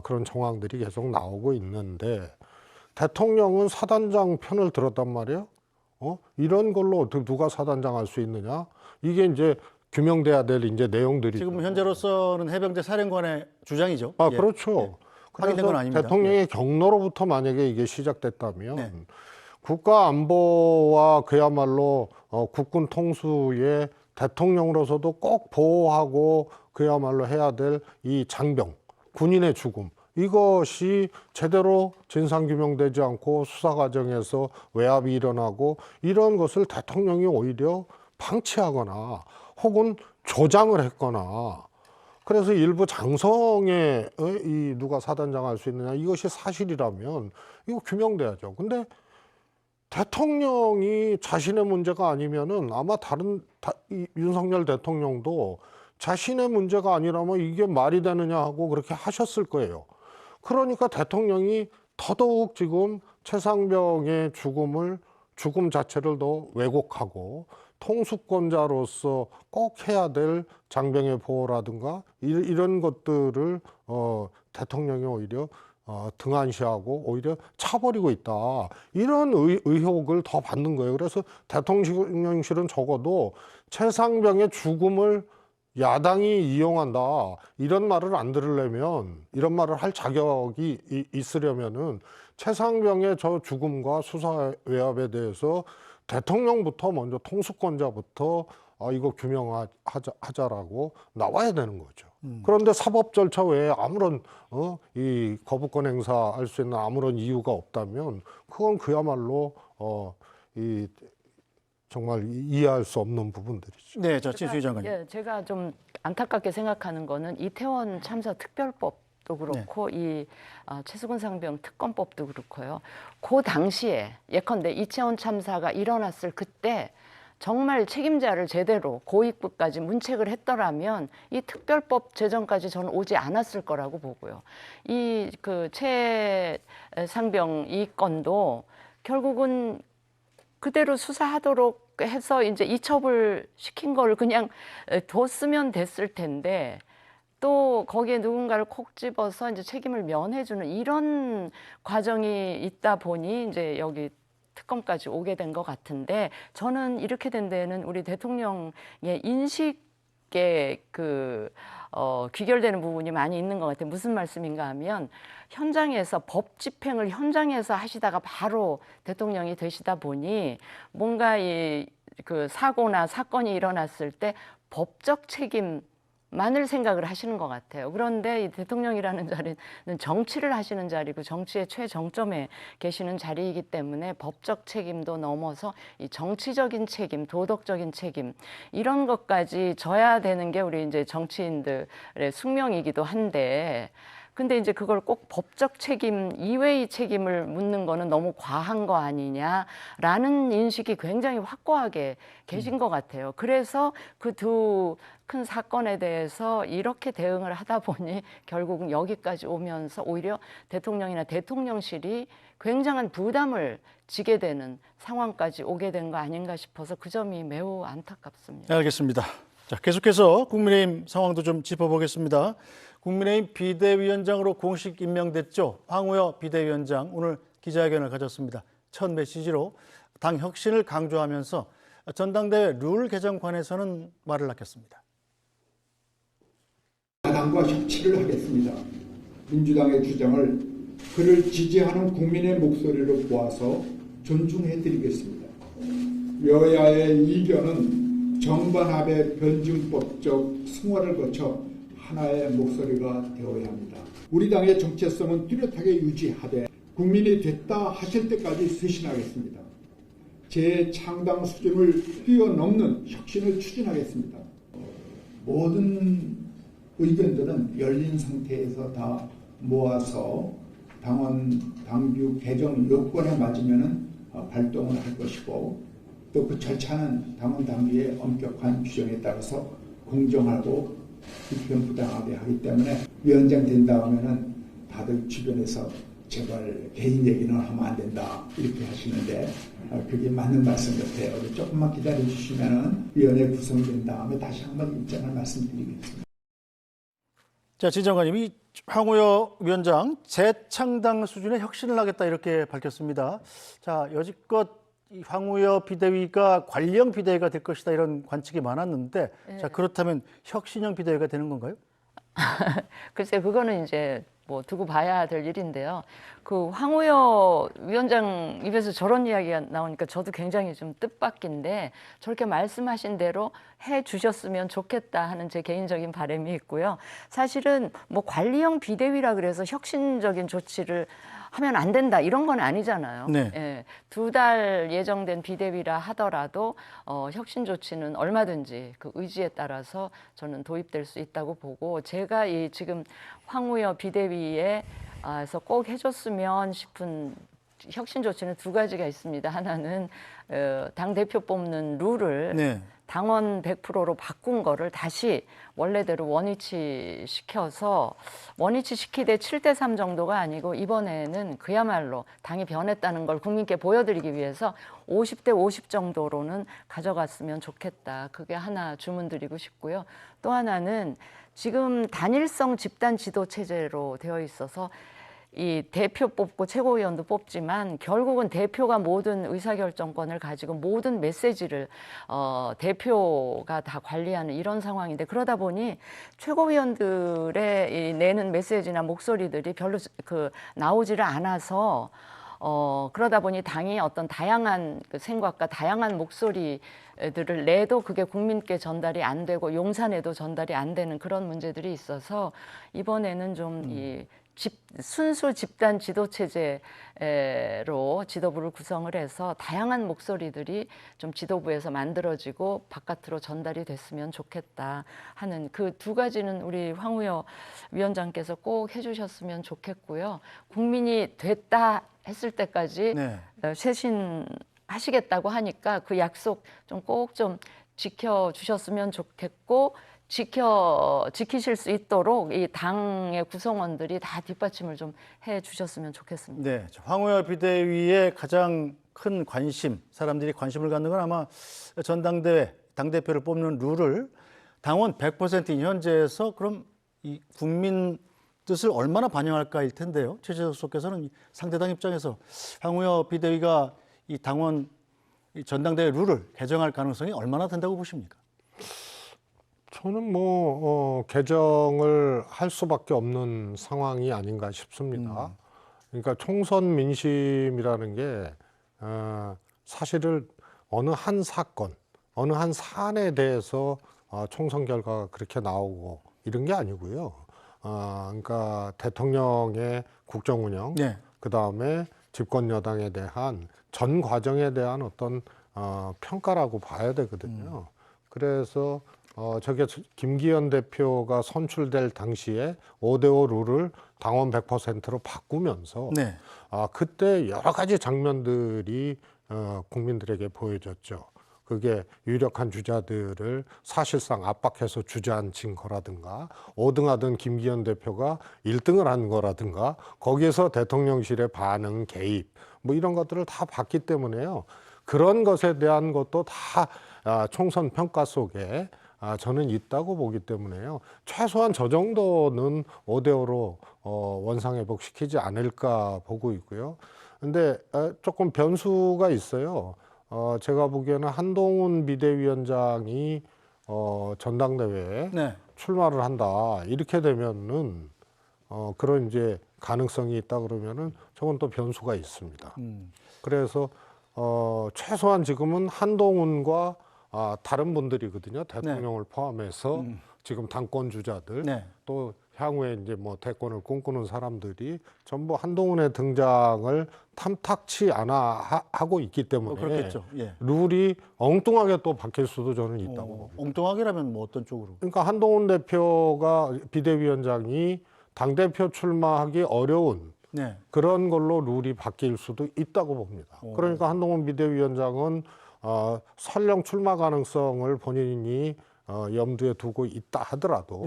그런 정황들이 계속 나오고 있는데 대통령은 사단장 편을 들었단 말이에요. 이런 걸로 어떻게 누가 사단장 할 수 있느냐? 이게 이제 규명돼야 될 이제 내용들이 지금 현재로서는 해병대 사령관의 주장이죠. 예. 그렇죠. 예. 확인된 건 아닙니다. 대통령의 경로로부터 만약에 이게 시작됐다면 네. 국가 안보와 그야말로 국군 통수의 대통령으로서도 꼭 보호하고 그야말로 해야 될 이 장병, 군인의 죽음, 이것이 제대로 진상규명되지 않고 수사 과정에서 외압이 일어나고 이런 것을 대통령이 오히려 방치하거나 혹은 조장을 했거나 그래서 일부 장성에 이 누가 사단장 할 수 있느냐 이것이 사실이라면 이거 규명돼야죠. 근데 대통령이 자신의 문제가 아니면은 아마 윤석열 대통령도 자신의 문제가 아니라면 이게 말이 되느냐 하고 그렇게 하셨을 거예요. 그러니까 대통령이 더더욱 지금 최상병의 죽음 자체를 더 왜곡하고 통수권자로서 꼭 해야 될 장병의 보호라든가 이런 것들을 대통령이 오히려 등한시하고 오히려 차버리고 있다. 이런 의혹을 더 받는 거예요. 그래서 대통령실은 적어도 최상병의 죽음을 야당이 이용한다. 이런 말을 안 들으려면, 이런 말을 할 자격이 있으려면은 최상병의 저 죽음과 수사 외압에 대해서 대통령부터 먼저 통수권자부터 이거 규명하자라고 나와야 되는 거죠. 그런데 사법 절차 외에 아무런 이 거부권 행사할 수 있는 아무런 이유가 없다면 그건 그야말로 이 정말 이해할 수 없는 부분들이죠. 네, 자 진수희 장관님. 예, 제가 좀 안타깝게 생각하는 거는 이태원 참사 특별법도 그렇고 이 최수근 상병 특검법도 그렇고요. 그 당시에 예컨대 이태원 참사가 일어났을 그때 정말 책임자를 제대로 고위급까지 문책을 했더라면 이 특별법 제정까지 저는 오지 않았을 거라고 보고요. 이 그 최 상병 이 건도 결국은 그대로 수사하도록 해서 이제 이첩을 시킨 걸 그냥 뒀으면 됐을 텐데 또 거기에 누군가를 콕 집어서 이제 책임을 면해주는 이런 과정이 있다 보니 이제 여기 특검까지 오게 된 것 같은데 저는 이렇게 된 데는 우리 대통령의 인식에 귀결되는 부분이 많이 있는 것 같아요. 무슨 말씀인가 하면 현장에서 법 집행을 현장에서 하시다가 바로 대통령이 되시다 보니 뭔가 그 사고나 사건이 일어났을 때 법적 책임만을 생각을 하시는 것 같아요. 그런데 이 대통령이라는 자리는 정치를 하시는 자리고 정치의 최정점에 계시는 자리이기 때문에 법적 책임도 넘어서 이 정치적인 책임, 도덕적인 책임 이런 것까지 져야 되는 게 우리 이제 정치인들의 숙명이기도 한데 근데 이제 그걸 꼭 법적 책임 이외의 책임을 묻는 거는 너무 과한 거 아니냐라는 인식이 굉장히 확고하게 계신 것 같아요. 그래서 그 두 큰 사건에 대해서 이렇게 대응을 하다 보니 결국은 여기까지 오면서 오히려 대통령이나 대통령실이 굉장한 부담을 지게 되는 상황까지 오게 된 거 아닌가 싶어서 그 점이 매우 안타깝습니다. 알겠습니다. 자, 계속해서 국민의힘 상황도 좀 짚어보겠습니다. 국민의힘 비대위원장으로 공식 임명됐죠. 황우여 비대위원장 오늘 기자회견을 가졌습니다. 첫 메시지로 당 혁신을 강조하면서 전당대회 룰 개정관에서는 말을 낳겠습니다. 야당과 협치를 하겠습니다. 민주당의 주장을 그를 지지하는 국민의 목소리로 보아서 존중해드리겠습니다. 여야의 이견은 정반합의 변증법적 승화를 거쳐 하나의 목소리가 되어야 합니다. 우리 당의 정체성은 뚜렷하게 유지하되 국민이 됐다 하실 때까지 쇄신하겠습니다. 재창당 수준을 뛰어넘는 혁신을 추진하겠습니다. 모든 의견들은 열린 상태에서 다 모아서 당원 당규 개정 요건에 맞으면 발동을 할 것이고 또 그 절차는 당원 당규의 엄격한 규정에 따라서 공정하고 불편부당하게 하기 때문에 위원장 된다 하면은 다들 주변에서 제발 개인 얘기는 하면 안 된다 이렇게 하시는데 그게 맞는 말씀 같아요. 조금만 기다려 주시면은 위원회 구성된 다음에 다시 한번 입장을 말씀드리겠습니다. 자, 진 장관님, 이 황우여 위원장 재창당 수준의 혁신을 하겠다 이렇게 밝혔습니다. 자, 여지껏 이 황우여 비대위가 관리형 비대위가 될 것이다 이런 관측이 많았는데, 네. 자 그렇다면 혁신형 비대위가 되는 건가요? 글쎄 그거는 이제 뭐 두고 봐야 될 일인데요. 그 황우여 위원장 입에서 저런 이야기가 나오니까 저도 굉장히 좀 뜻밖인데 저렇게 말씀하신 대로 해 주셨으면 좋겠다 하는 제 개인적인 바람이 있고요. 사실은 뭐 관리형 비대위라 그래서 혁신적인 조치를 하면 안 된다 이런 건 아니잖아요. 네. 예, 2달 예정된 비대위라 하더라도 혁신 조치는 얼마든지 그 의지에 따라서 저는 도입될 수 있다고 보고 제가 이 지금 황우여 비대위에서 꼭 해줬으면 싶은 혁신 조치는 두 가지가 있습니다. 하나는 당 대표 뽑는 룰을 네. 당원 100%로 바꾼 거를 다시 원래대로 원위치 시켜서 원위치 시키되 7대3 정도가 아니고 이번에는 그야말로 당이 변했다는 걸 국민께 보여드리기 위해서 50대 50 정도로는 가져갔으면 좋겠다. 그게 하나 주문드리고 싶고요. 또 하나는 지금 단일성 집단 지도 체제로 되어 있어서 이 대표 뽑고 최고위원도 뽑지만 결국은 대표가 모든 의사결정권을 가지고 모든 메시지를 대표가 다 관리하는 이런 상황인데 그러다 보니 최고위원들의 이 내는 메시지나 목소리들이 별로 나오지를 않아서 그러다 보니 당이 어떤 다양한 그 생각과 다양한 목소리들을 내도 그게 국민께 전달이 안 되고 용산에도 전달이 안 되는 그런 문제들이 있어서 이번에는 좀 이 순수 집단 지도 체제로 지도부를 구성을 해서 다양한 목소리들이 좀 지도부에서 만들어지고 바깥으로 전달이 됐으면 좋겠다 하는 그 두 가지는 우리 황우여 위원장께서 꼭 해주셨으면 좋겠고요. 국민이 됐다 했을 때까지 쇄신하시겠다고 하니까 그 약속 좀 꼭 좀 지켜주셨으면 좋겠고 지키실 수 있도록 이 당의 구성원들이 다 뒷받침을 좀 해주셨으면 좋겠습니다. 네, 황우여 비대위의 가장 큰 관심, 사람들이 관심을 갖는 건 아마 전당대회, 당대표를 뽑는 룰을 당원 100%인 현재에서 그럼 이 국민 뜻을 얼마나 반영할까일 텐데요. 최재석 수석께서는 상대당 입장에서 황우여 비대위가 이 당원 이 전당대회 룰을 개정할 가능성이 얼마나 된다고 보십니까? 저는 개정을 할 수밖에 없는 상황이 아닌가 싶습니다. 그러니까 총선 민심이라는 게 사실은 어느 한 사건, 어느 한 사안에 대해서 총선 결과가 그렇게 나오고 이런 게 아니고요. 그러니까 대통령의 국정 운영, 그 다음에 집권 여당에 대한 전 과정에 대한 어떤 평가라고 봐야 되거든요. 그래서 저게 김기현 대표가 선출될 당시에 5대5 룰을 당원 100%로 바꾸면서 그때 여러 가지 장면들이 국민들에게 보여졌죠. 그게 유력한 주자들을 사실상 압박해서 주저앉힌 거라든가 5등하던 김기현 대표가 1등을 한 거라든가 거기에서 대통령실의 반응, 개입 뭐 이런 것들을 다 봤기 때문에요. 그런 것에 대한 것도 다 총선 평가 속에 저는 있다고 보기 때문에요. 최소한 저 정도는 5대5로 원상회복시키지 않을까 보고 있고요. 근데 조금 변수가 있어요. 제가 보기에는 한동훈 비대위원장이 전당대회에 출마를 한다. 이렇게 되면은 그런 이제 가능성이 있다 그러면은 저건 또 변수가 있습니다. 그래서 최소한 지금은 한동훈과 다른 분들이거든요. 대통령을 포함해서 지금 당권 주자들 또 향후에 이제 뭐 대권을 꿈꾸는 사람들이 전부 한동훈의 등장을 탐탁치 않아 하고 있기 때문에 그렇겠죠. 룰이 엉뚱하게 또 바뀔 수도 저는 있다고 봅니다. 엉뚱하게라면 뭐 어떤 쪽으로? 그러니까 한동훈 대표가 비대위원장이 당대표 출마하기 어려운 그런 걸로 룰이 바뀔 수도 있다고 봅니다. 그러니까 한동훈 비대위원장은 설령 출마 가능성을 본인이 염두에 두고 있다 하더라도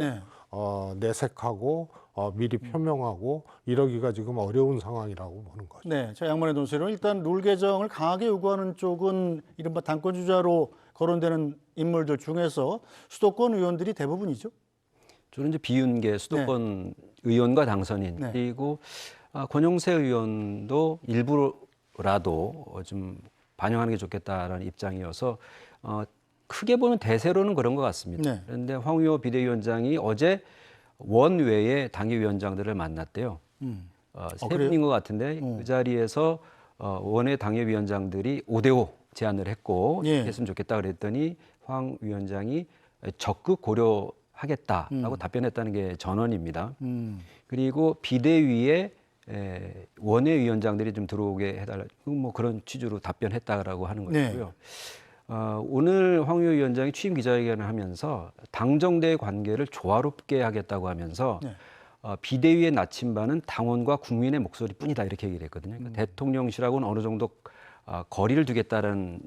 내색하고 미리 표명하고 이러기가 지금 어려운 상황이라고 보는 거죠. 네, 자 양만의 논술은 일단 룰 개정을 강하게 요구하는 쪽은 이른바 당권 주자로 거론되는 인물들 중에서 수도권 의원들이 대부분이죠. 주로 이제 비윤계 수도권 의원과 당선인 그리고 권영세 의원도 일부라도 좀 반영하는 게 좋겠다라는 입장이어서 크게 보면 대세로는 그런 것 같습니다. 그런데 황우여 비대위원장이 어제 원외의 당협위원장들을 만났대요. 세 분인 것 같은데 그 자리에서 원외 당협위원장들이 5대5 제안을 했고 했으면 좋겠다 그랬더니 황 위원장이 적극 고려하겠다라고 답변했다는 게 전언입니다. 그리고 비대위에 원외위원장들이 좀 들어오게 해달라 뭐 그런 취지로 답변했다라고 하는 것이고요. 오늘 황우여 위원장이 취임 기자회견을 하면서 당정대의 관계를 조화롭게 하겠다고 하면서 비대위의 나침반은 당원과 국민의 목소리뿐이다 이렇게 얘기를 했거든요. 그러니까 대통령실하고는 어느 정도 거리를 두겠다는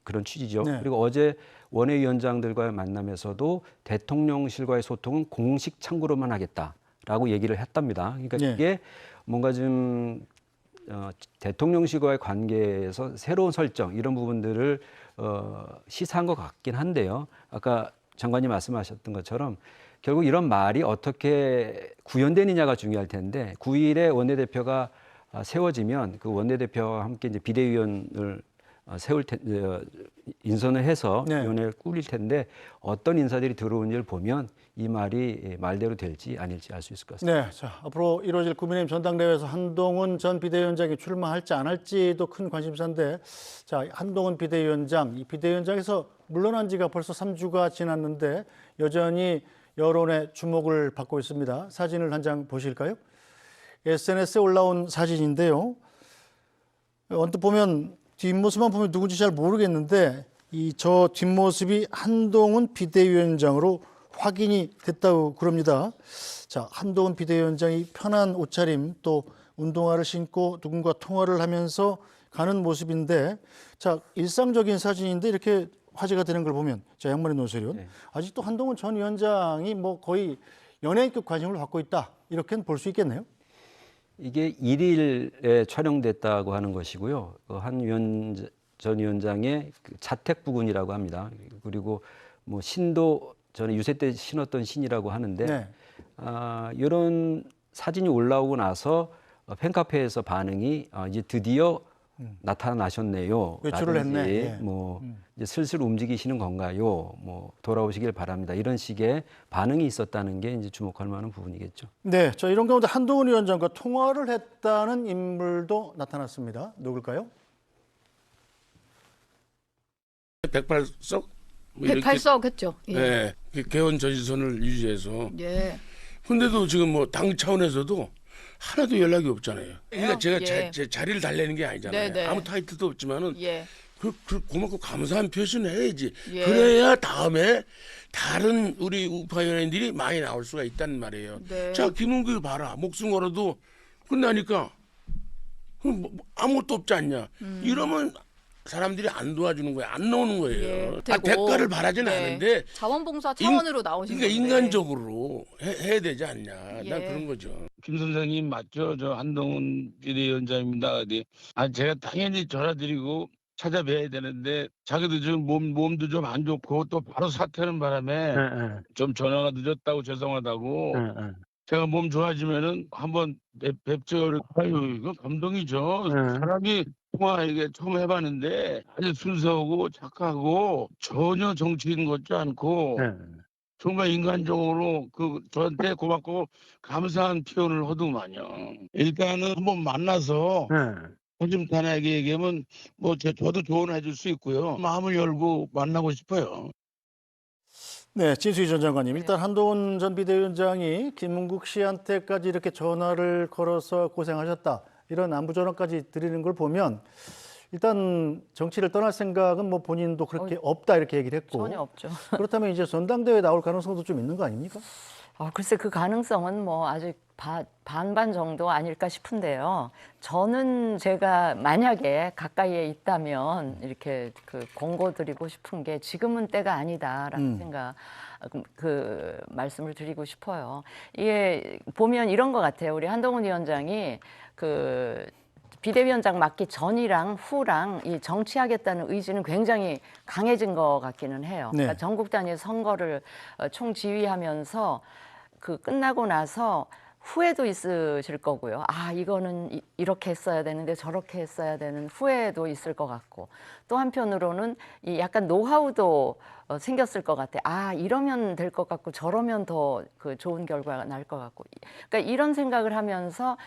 그런 취지죠. 네. 그리고 어제 원외위원장들과의 만남에서도 대통령실과의 소통은 공식 창구로만 하겠다라고 얘기를 했답니다. 그러니까 네. 이게 뭔가 좀 대통령실과의 관계에서 새로운 설정 이런 부분들을 시사한 것 같긴 한데요. 아까 장관님 말씀하셨던 것처럼 결국 이런 말이 어떻게 구현되느냐가 중요할 텐데 9일에 원내대표가 세워지면 그 원내대표와 함께 이제 비대위원을 인선을 해서 네. 위원회를 꾸릴 텐데 어떤 인사들이 들어오는지를 보면 이 말이 말대로 될지 아닐지 알 수 있을 것 같습니다. 네, 자 앞으로 이루어질 국민의힘 전당대회에서 한동훈 전 비대위원장이 출마할지 안 할지도 큰 관심사인데, 자 한동훈 비대위원장, 이 비대위원장에서 물러난 지가 벌써 3주가 지났는데 여전히 여론의 주목을 받고 있습니다. 사진을 한 장 보실까요? SNS에 올라온 사진인데요. 언뜻 보면 뒷모습만 보면 누군지 잘 모르겠는데 저 뒷모습이 한동훈 비대위원장으로 확인이 됐다고 그럽니다. 자, 한동훈 비대위원장이 편한 옷차림 또 운동화를 신고 누군가 통화를 하면서 가는 모습인데, 자 일상적인 사진인데 이렇게 화제가 되는 걸 보면, 자 양말의 노세련, 네. 아직도 한동훈 전 위원장이 뭐 거의 연예인급 관심을 받고 있다 이렇게는 볼 수 있겠네요. 이게 1일에 촬영됐다고 하는 것이고요. 전 위원장의 그 자택 부근이라고 합니다. 그리고 뭐 신도 저는 유세 때 신었던 신이라고 하는데 네. 이런 사진이 올라오고 나서 팬카페에서 반응이 이제 드디어 나타나셨네요. 외출을 라든지 했네. 예. 뭐 이제 슬슬 움직이시는 건가요? 뭐 돌아오시길 바랍니다. 이런 식의 반응이 있었다는 게 이제 주목할 만한 부분이겠죠. 네, 자 이런 가운데 한동훈 위원장과 통화를 했다는 인물도 나타났습니다. 누굴까요? 108석? 뭐 이렇게, 108석 했죠. 예. 네, 개헌 전신선을 유지해서. 예. 근데도 지금 뭐 당 차원에서도 하나도 연락이 없잖아요. 그러니까 제가 예. 제 자리를 달래는 게 아니잖아요. 네네. 아무 타이틀도 없지만은 예. 그 고맙고 감사한 표시는 해야지. 예. 그래야 다음에 다른 우리 우파 연예인들이 많이 나올 수가 있단 말이에요. 네. 자, 김은규 봐라. 목숨 걸어도 끝나니까 아무것도 없지 않냐. 이러면 사람들이 안 도와주는 거예요. 안 나오는 거예요. 예, 되고. 대가를 바라진 네. 않은데 자원봉사 차원으로 나오신 그러니까 건데. 인간적으로 해야 되지 않냐. 난 예. 그런 거죠. 김 선생님 맞죠? 저 한동훈 비대위원장입니다. 어디? 제가 당연히 전화드리고 찾아뵈야 되는데 자기도 좀 몸도 좀 안 좋고 또 바로 사퇴하는 바람에 좀 전화가 늦었다고 죄송하다고. 제가 몸 좋아지면은 한번 뵙죠. 아유 이거 감동이죠. 사람이 통화 이게 처음 해봤는데 아주 순수하고 착하고 전혀 정치인 같지 않고 정말 인간적으로 저한테 고맙고 감사한 표현을 하더만요. 일단은 한번 만나서 허심탄회하게 얘기하면 뭐 저도 조언해 줄 수 있고요. 마음을 열고 만나고 싶어요. 네, 진수희 전 장관님. 일단 한동훈 전 비대위원장이 김문국 씨한테까지 이렇게 전화를 걸어서 고생하셨다, 이런 안부 전화까지 드리는 걸 보면 일단 정치를 떠날 생각은 뭐 본인도 그렇게 없다 이렇게 얘기를 했고, 전혀 없죠. 그렇다면 이제 전당대회에 나올 가능성도 좀 있는 거 아닙니까? 글쎄 그 가능성은 뭐 아직 반반 정도 아닐까 싶은데요. 저는 제가 만약에 가까이에 있다면 이렇게 권고드리고 싶은 게 지금은 때가 아니다라는 생각, 말씀을 드리고 싶어요. 이게 보면 이런 것 같아요. 우리 한동훈 위원장이 비대위원장 맡기 전이랑 후랑 이 정치하겠다는 의지는 굉장히 강해진 것 같기는 해요. 네. 그러니까 전국 단위 선거를 총지휘하면서 끝나고 나서 후회도 있으실 거고요. 이거는 이렇게 했어야 되는데 저렇게 했어야 되는 후회도 있을 것 같고, 또 한편으로는 이 약간 노하우도 생겼을 것 같아. 이러면 될 것 같고 저러면 더 좋은 결과가 날 것 같고. 그러니까 이런 생각을 하면서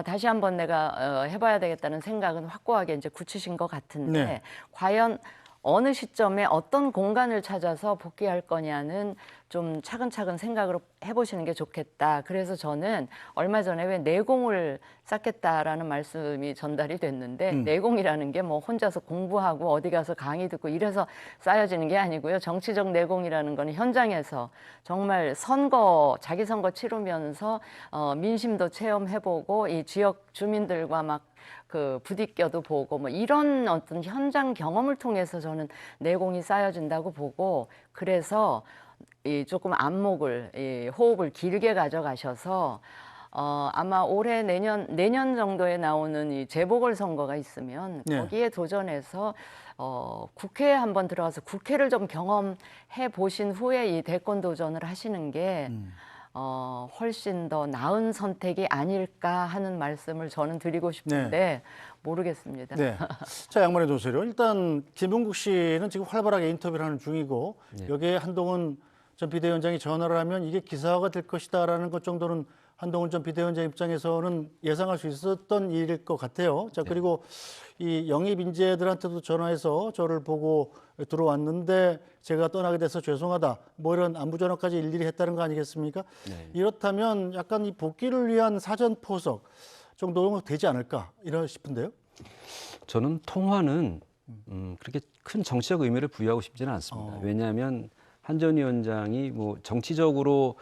다시 한번 내가 해봐야 되겠다는 생각은 확고하게 이제 굳히신 것 같은데, 네. 과연 어느 시점에 어떤 공간을 찾아서 복귀할 거냐는 좀 차근차근 생각을 해보시는 게 좋겠다. 그래서 저는 얼마 전에 왜 내공을 쌓겠다라는 말씀이 전달이 됐는데 내공이라는 게 뭐 혼자서 공부하고 어디 가서 강의 듣고 이래서 쌓여지는 게 아니고요. 정치적 내공이라는 거는 현장에서 정말 자기 선거 치르면서 민심도 체험해보고 이 지역 주민들과 막 부딪혀도 보고 뭐 이런 어떤 현장 경험을 통해서 저는 내공이 쌓여진다고 보고, 그래서 조금 안목을 호흡을 길게 가져가셔서 아마 올해 내년 정도에 나오는 이 재보궐선거가 있으면 네. 거기에 도전해서 국회에 한번 들어가서 국회를 좀 경험해 보신 후에 이 대권 도전을 하시는 게 훨씬 더 나은 선택이 아닐까 하는 말씀을 저는 드리고 싶은데 모르겠습니다. 네. 자, 양반의 도세로 일단 김은국 씨는 지금 활발하게 인터뷰를 하는 중이고 여기에 한동훈 전 비대위원장이 전화를 하면 이게 기사화가 될 것이다라는 것 정도는 한동훈 전 비대위원장 입장에서는 예상할 수 있었던 일일 것 같아요. 자, 그리고 이 영입 인재들한테도 전화해서 저를 보고 들어왔는데 제가 떠나게 돼서 죄송하다, 뭐 이런 안부 전화까지 일일이 했다는 거 아니겠습니까? 이렇다면 약간 이 복귀를 위한 사전 포석 정도 되지 않을까 이러 싶은데요. 저는 통화는 그렇게 큰 정치적 의미를 부여하고 싶지는 않습니다. 왜냐하면 한 전 위원장이 뭐 정치적으로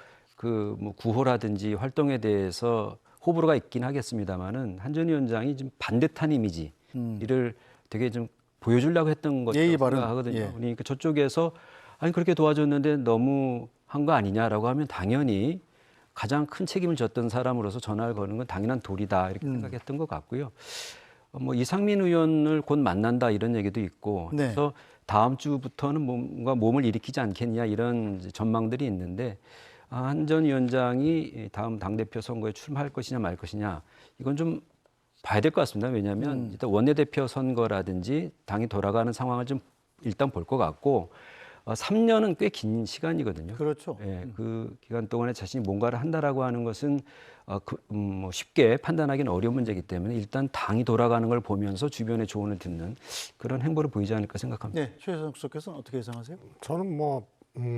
뭐 구호라든지 활동에 대해서 호불호가 있긴 하겠습니다만은 한 전 위원장이 좀 반듯한 이미지 이를 되게 좀 보여주려고 했던 것이라고 생각하거든요. 그러니까 저쪽에서 아니 그렇게 도와줬는데 너무 한 거 아니냐라고 하면 당연히 가장 큰 책임을 졌던 사람으로서 전화를 거는 건 당연한 도리다 이렇게 생각했던 것 같고요. 뭐 이상민 의원을 곧 만난다 이런 얘기도 있고 그래서 다음 주부터는 뭔가 몸을 일으키지 않겠냐 이런 전망들이 있는데 한 전 위원장이 다음 당대표 선거에 출마할 것이냐 말 것이냐 이건 좀 봐야 될 것 같습니다. 왜냐하면 일단 원내대표 선거라든지 당이 돌아가는 상황을 좀 일단 볼 것 같고 3년은 꽤 긴 시간이거든요. 그렇죠. 그 기간 동안에 자신이 뭔가를 한다라고 하는 것은 뭐 쉽게 판단하기는 어려운 문제이기 때문에 일단 당이 돌아가는 걸 보면서 주변의 조언을 듣는 그런 행보를 보이지 않을까 생각합니다. 네, 최혜성 수석께서는 어떻게 예상하세요? 저는 뭐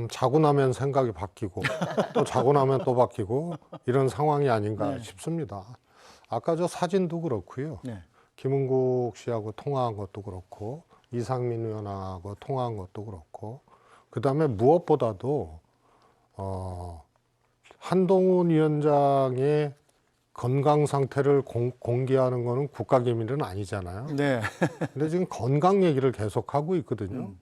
자고 나면 생각이 바뀌고 또 자고 나면 또 바뀌고 이런 상황이 아닌가 싶습니다. 아까 저 사진도 그렇고요. 김은국 씨하고 통화한 것도 그렇고 이상민 의원하고 통화한 것도 그렇고 그다음에 무엇보다도 한동훈 위원장의 건강 상태를 공개하는 거는 국가기밀은 아니잖아요. 근데 지금 건강 얘기를 계속 하고 있거든요.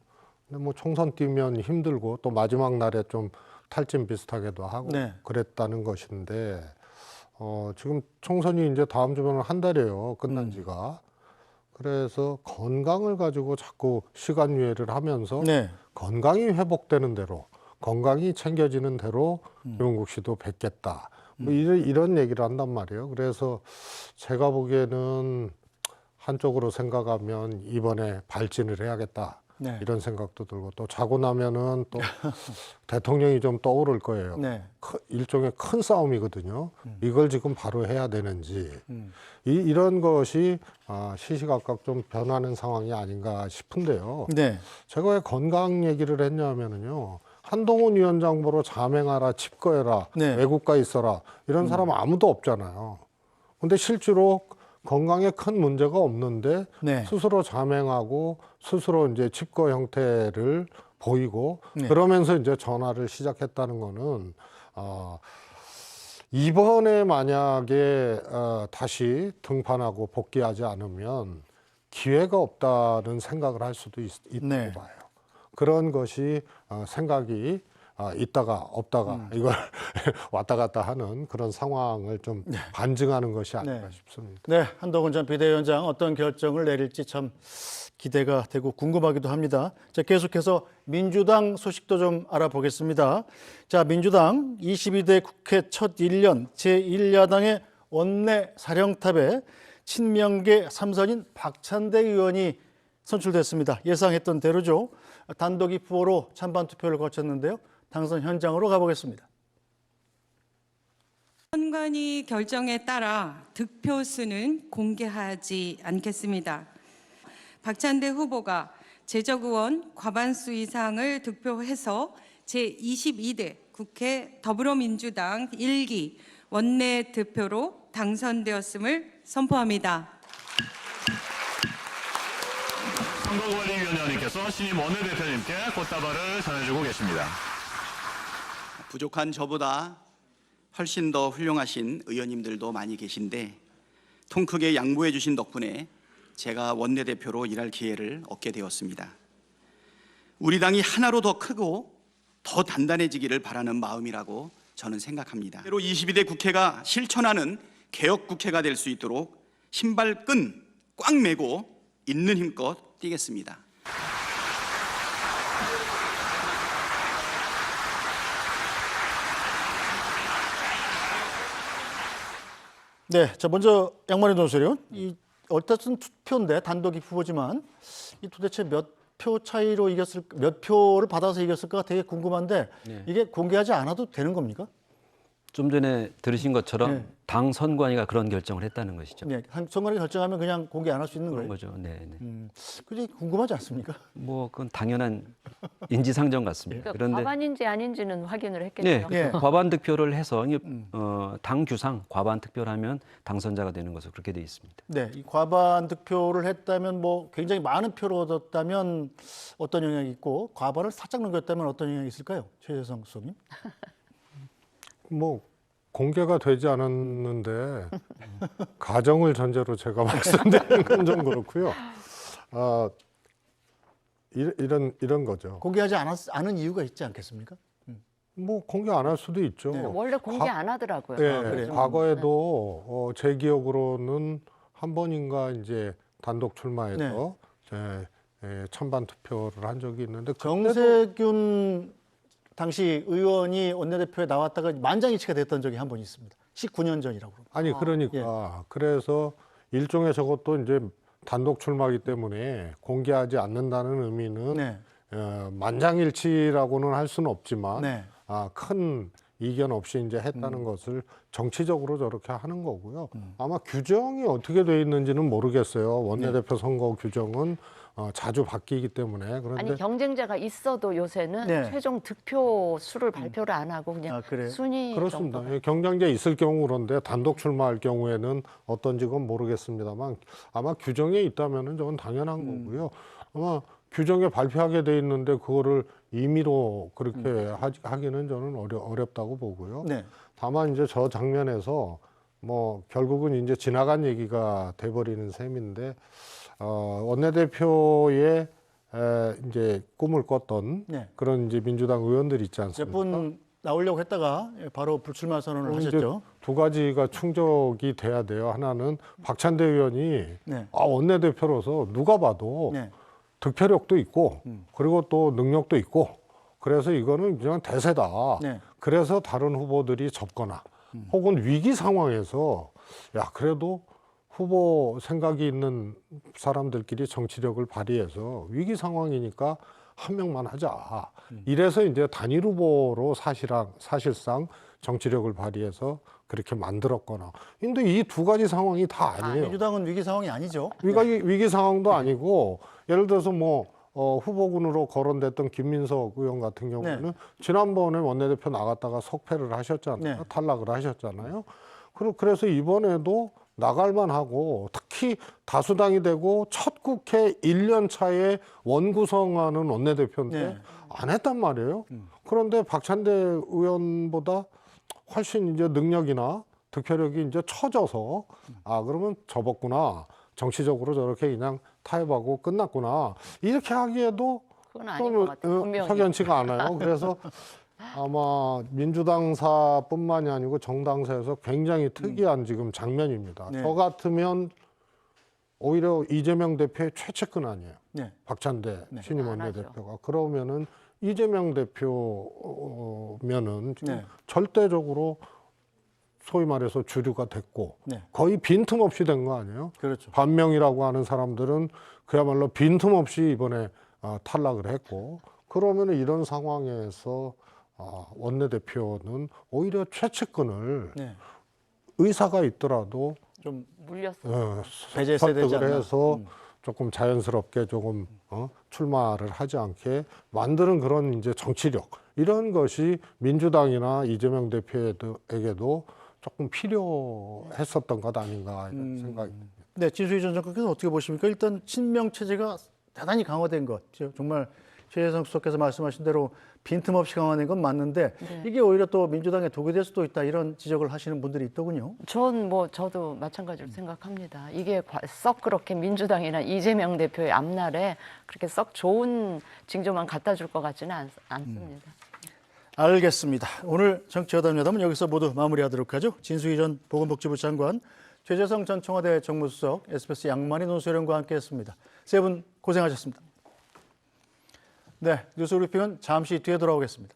근데 뭐 총선 뛰면 힘들고 또 마지막 날에 좀 탈진 비슷하게도 하고 그랬다는 것인데 지금 총선이 이제 다음 주면 한 달이에요. 끝난 지가. 그래서 건강을 가지고 자꾸 시간 유예를 하면서 건강이 회복되는 대로 건강이 챙겨지는 대로 김은국 씨도 뵙겠다. 뭐 이런 얘기를 한단 말이에요. 그래서 제가 보기에는 한쪽으로 생각하면 이번에 발진을 해야겠다. 이런 생각도 들고 또 자고 나면은 또 대통령이 좀 떠오를 거예요. 일종의 큰 싸움이거든요. 이걸 지금 바로 해야 되는지 이런 것이 시시각각 좀 변하는 상황이 아닌가 싶은데요. 제가 왜 건강 얘기를 했냐면은요. 한동훈 위원장 보러 자맹하라, 집거해라, 외국가 있어라 이런 사람 아무도 없잖아요. 근데 실제로 건강에 큰 문제가 없는데 스스로 자맹하고 스스로 이제 집거 형태를 보이고 그러면서 이제 전화를 시작했다는 거는 이번에 만약에 다시 등판하고 복귀하지 않으면 기회가 없다는 생각을 할 수도 있다고 봐요. 그런 것이 생각이 있다가 없다가 이걸 왔다 갔다 하는 그런 상황을 좀 반증하는 것이 아닌가 싶습니다. 한동훈 전 비대위원장 어떤 결정을 내릴지 참 기대가 되고 궁금하기도 합니다. 자, 계속해서 민주당 소식도 좀 알아보겠습니다. 자, 민주당 22대 국회 첫 1년 제1야당의 원내 사령탑에 친명계 3선인 박찬대 의원이 선출됐습니다. 예상했던 대로죠. 단독 후보로 찬반 투표를 거쳤는데요. 당선 현장으로 가보겠습니다. 선관위 결정에 따라 득표 수는 공개하지 않겠습니다. 박찬대 후보가 제적 의원 과반수 이상을 득표해서 제22대 국회 더불어민주당 1기 원내대표로 당선되었음을 선포합니다. 선거관리위원장님께서 신임 원내대표님께 꽃다발을 전해주고 계십니다. 부족한 저보다 훨씬 더 훌륭하신 의원님들도 많이 계신데 통 크게 양보해 주신 덕분에 제가 원내대표로 일할 기회를 얻게 되었습니다. 우리 당이 하나로 더 크고 더 단단해지기를 바라는 마음이라고 저는 생각합니다. 22대 국회가 실천하는 개혁 국회가 될 수 있도록 신발끈 꽉 매고 있는 힘껏 뛰겠습니다. 네, 자 먼저 양만희 논설위원, 이 얼떨은 투표인데 단독 후보지만 이 도대체 몇 표 차이로 몇 표를 받아서 이겼을까 되게 궁금한데 네. 이게 공개하지 않아도 되는 겁니까? 좀 전에 들으신 것처럼 네. 당 선관위가 그런 결정을 했다는 것이죠. 네, 선관위 결정하면 그냥 공개 안 할 수 있는 그런 거예요? 거죠. 네, 네. 그게 궁금하지 않습니까? 뭐 그건 당연한 인지상정 같습니다. 그러니까 그런데 과반인지 아닌지는 확인을 네, 했겠네요. 그래서 과반 득표를 해서 당 규상 과반 득표하면 당선자가 되는 것으로 그렇게 되어 있습니다. 네, 이 과반 득표를 했다면 뭐 굉장히 많은 표를 얻었다면 어떤 영향이 있고 과반을 살짝 넘겼다면 어떤 영향이 있을까요, 최재성 수석님? 뭐 공개가 되지 않았는데 가정을 전제로 제가 말씀드리는 건 좀 그렇고요. 이런 거죠. 공개하지 않은 이유가 있지 않겠습니까? 뭐 공개 안 할 수도 있죠. 원래 공개 안 하더라고요. 네, 과거에도 제 기억으로는 한 번인가 이제 단독 출마해서 찬반 투표를 한 적이 있는데 정세균 당시 의원이 원내대표에 나왔다가 만장일치가 됐던 적이 한 번 있습니다. 19년 전이라고. 아니 그러니까 그래서 일종의 저것도 이제 단독 출마이기 때문에 공개하지 않는다는 의미는 만장일치라고는 할 수는 없지만 큰 이견 없이 이제 했다는 것을 정치적으로 저렇게 하는 거고요. 아마 규정이 어떻게 돼 있는지는 모르겠어요. 원내대표 선거 규정은 자주 바뀌기 때문에. 그런데 아니 경쟁자가 있어도 요새는 최종 득표 수를 발표를 안 하고 그냥 순위 그렇습니다. 정도. 경쟁자 있을 경우 그런데 단독 출마할 경우에는 어떤지 건 모르겠습니다만 아마 규정에 있다면은 저건 당연한 거고요. 아마 규정에 발표하게 돼 있는데 그거를 임의로 그렇게 하기는 저는 어렵다고 보고요. 다만 이제 저 장면에서 뭐 결국은 이제 지나간 얘기가 돼버리는 셈인데 원내대표의 이제 꿈을 꿨던 그런 이제 민주당 의원들 있지 않습니까? 몇 분 나오려고 했다가 바로 불출마 선언을 하셨죠. 두 가지가 충족이 돼야 돼요. 하나는 박찬대 의원이 원내대표로서 누가 봐도 득표력도 있고 그리고 또 능력도 있고 그래서 이거는 그냥 대세다. 그래서 다른 후보들이 접거나 혹은 위기 상황에서 야 그래도 후보 생각이 있는 사람들끼리 정치력을 발휘해서 위기 상황이니까 한 명만 하자. 이래서 이제 단일 후보로 사실상 정치력을 발휘해서 그렇게 만들었거나. 근데 이 두 가지 상황이 다 아니에요. 민주당은 위기 상황이 아니죠. 위기 상황도 아니고 예를 들어서 뭐 후보군으로 거론됐던 김민석 의원 같은 경우는 지난번에 원내대표 나갔다가 석패를 하셨잖아요. 탈락을 하셨잖아요. 그래서 이번에도 나갈만 하고 특히 다수당이 되고 첫 국회 1년 차에 원구성하는 원내대표인데 안 했단 말이에요. 그런데 박찬대 의원보다 훨씬 이제 능력이나 득표력이 이제 처져서 그러면 접었구나. 정치적으로 저렇게 그냥 타협하고 끝났구나. 이렇게 하기에도 그건 아닌 것 같아요. 분명히. 석연치가 않아요. 그래서 아마 민주당사뿐만이 아니고 정당사에서 굉장히 특이한 지금 장면입니다. 저 같으면 오히려 이재명 대표의 최측근 아니에요. 박찬대 신임 원내대표가. 그러면은 이재명 대표면은 지금 절대적으로 소위 말해서 주류가 됐고 거의 빈틈없이 된 거 아니에요? 그렇죠. 반명이라고 하는 사람들은 그야말로 빈틈없이 이번에 탈락을 했고 그러면은 이런 상황에서 원내대표는 오히려 최측근을 의사가 있더라도 좀 물렸어요. 배제했어야 되지 않나. 설득을 해서 조금 자연스럽게 조금 출마를 하지 않게 만드는 그런 이제 정치력 이런 것이 민주당이나 이재명 대표에게도 조금 필요했었던 것 아닌가 이런 생각이 듭니다. 네, 진수희 전 장관께서 어떻게 보십니까? 일단 친명 체제가 대단히 강화된 것, 정말 최재성 수석께서 말씀하신 대로 빈틈없이 강화된 건 맞는데 네. 이게 오히려 또 민주당에 독이 될 수도 있다 이런 지적을 하시는 분들이 있더군요. 저도 마찬가지로 생각합니다. 이게 썩 그렇게 민주당이나 이재명 대표의 앞날에 그렇게 썩 좋은 징조만 갖다 줄 것 같지는 않습니다. 알겠습니다. 오늘 정치여담여담은 여기서 모두 마무리하도록 하죠. 진수희 전 보건복지부 장관, 최재성 전 청와대 정무수석, SBS 양만희 논설위원과 함께했습니다. 세 분 고생하셨습니다. 네, 뉴스 브리핑은 잠시 뒤에 돌아오겠습니다.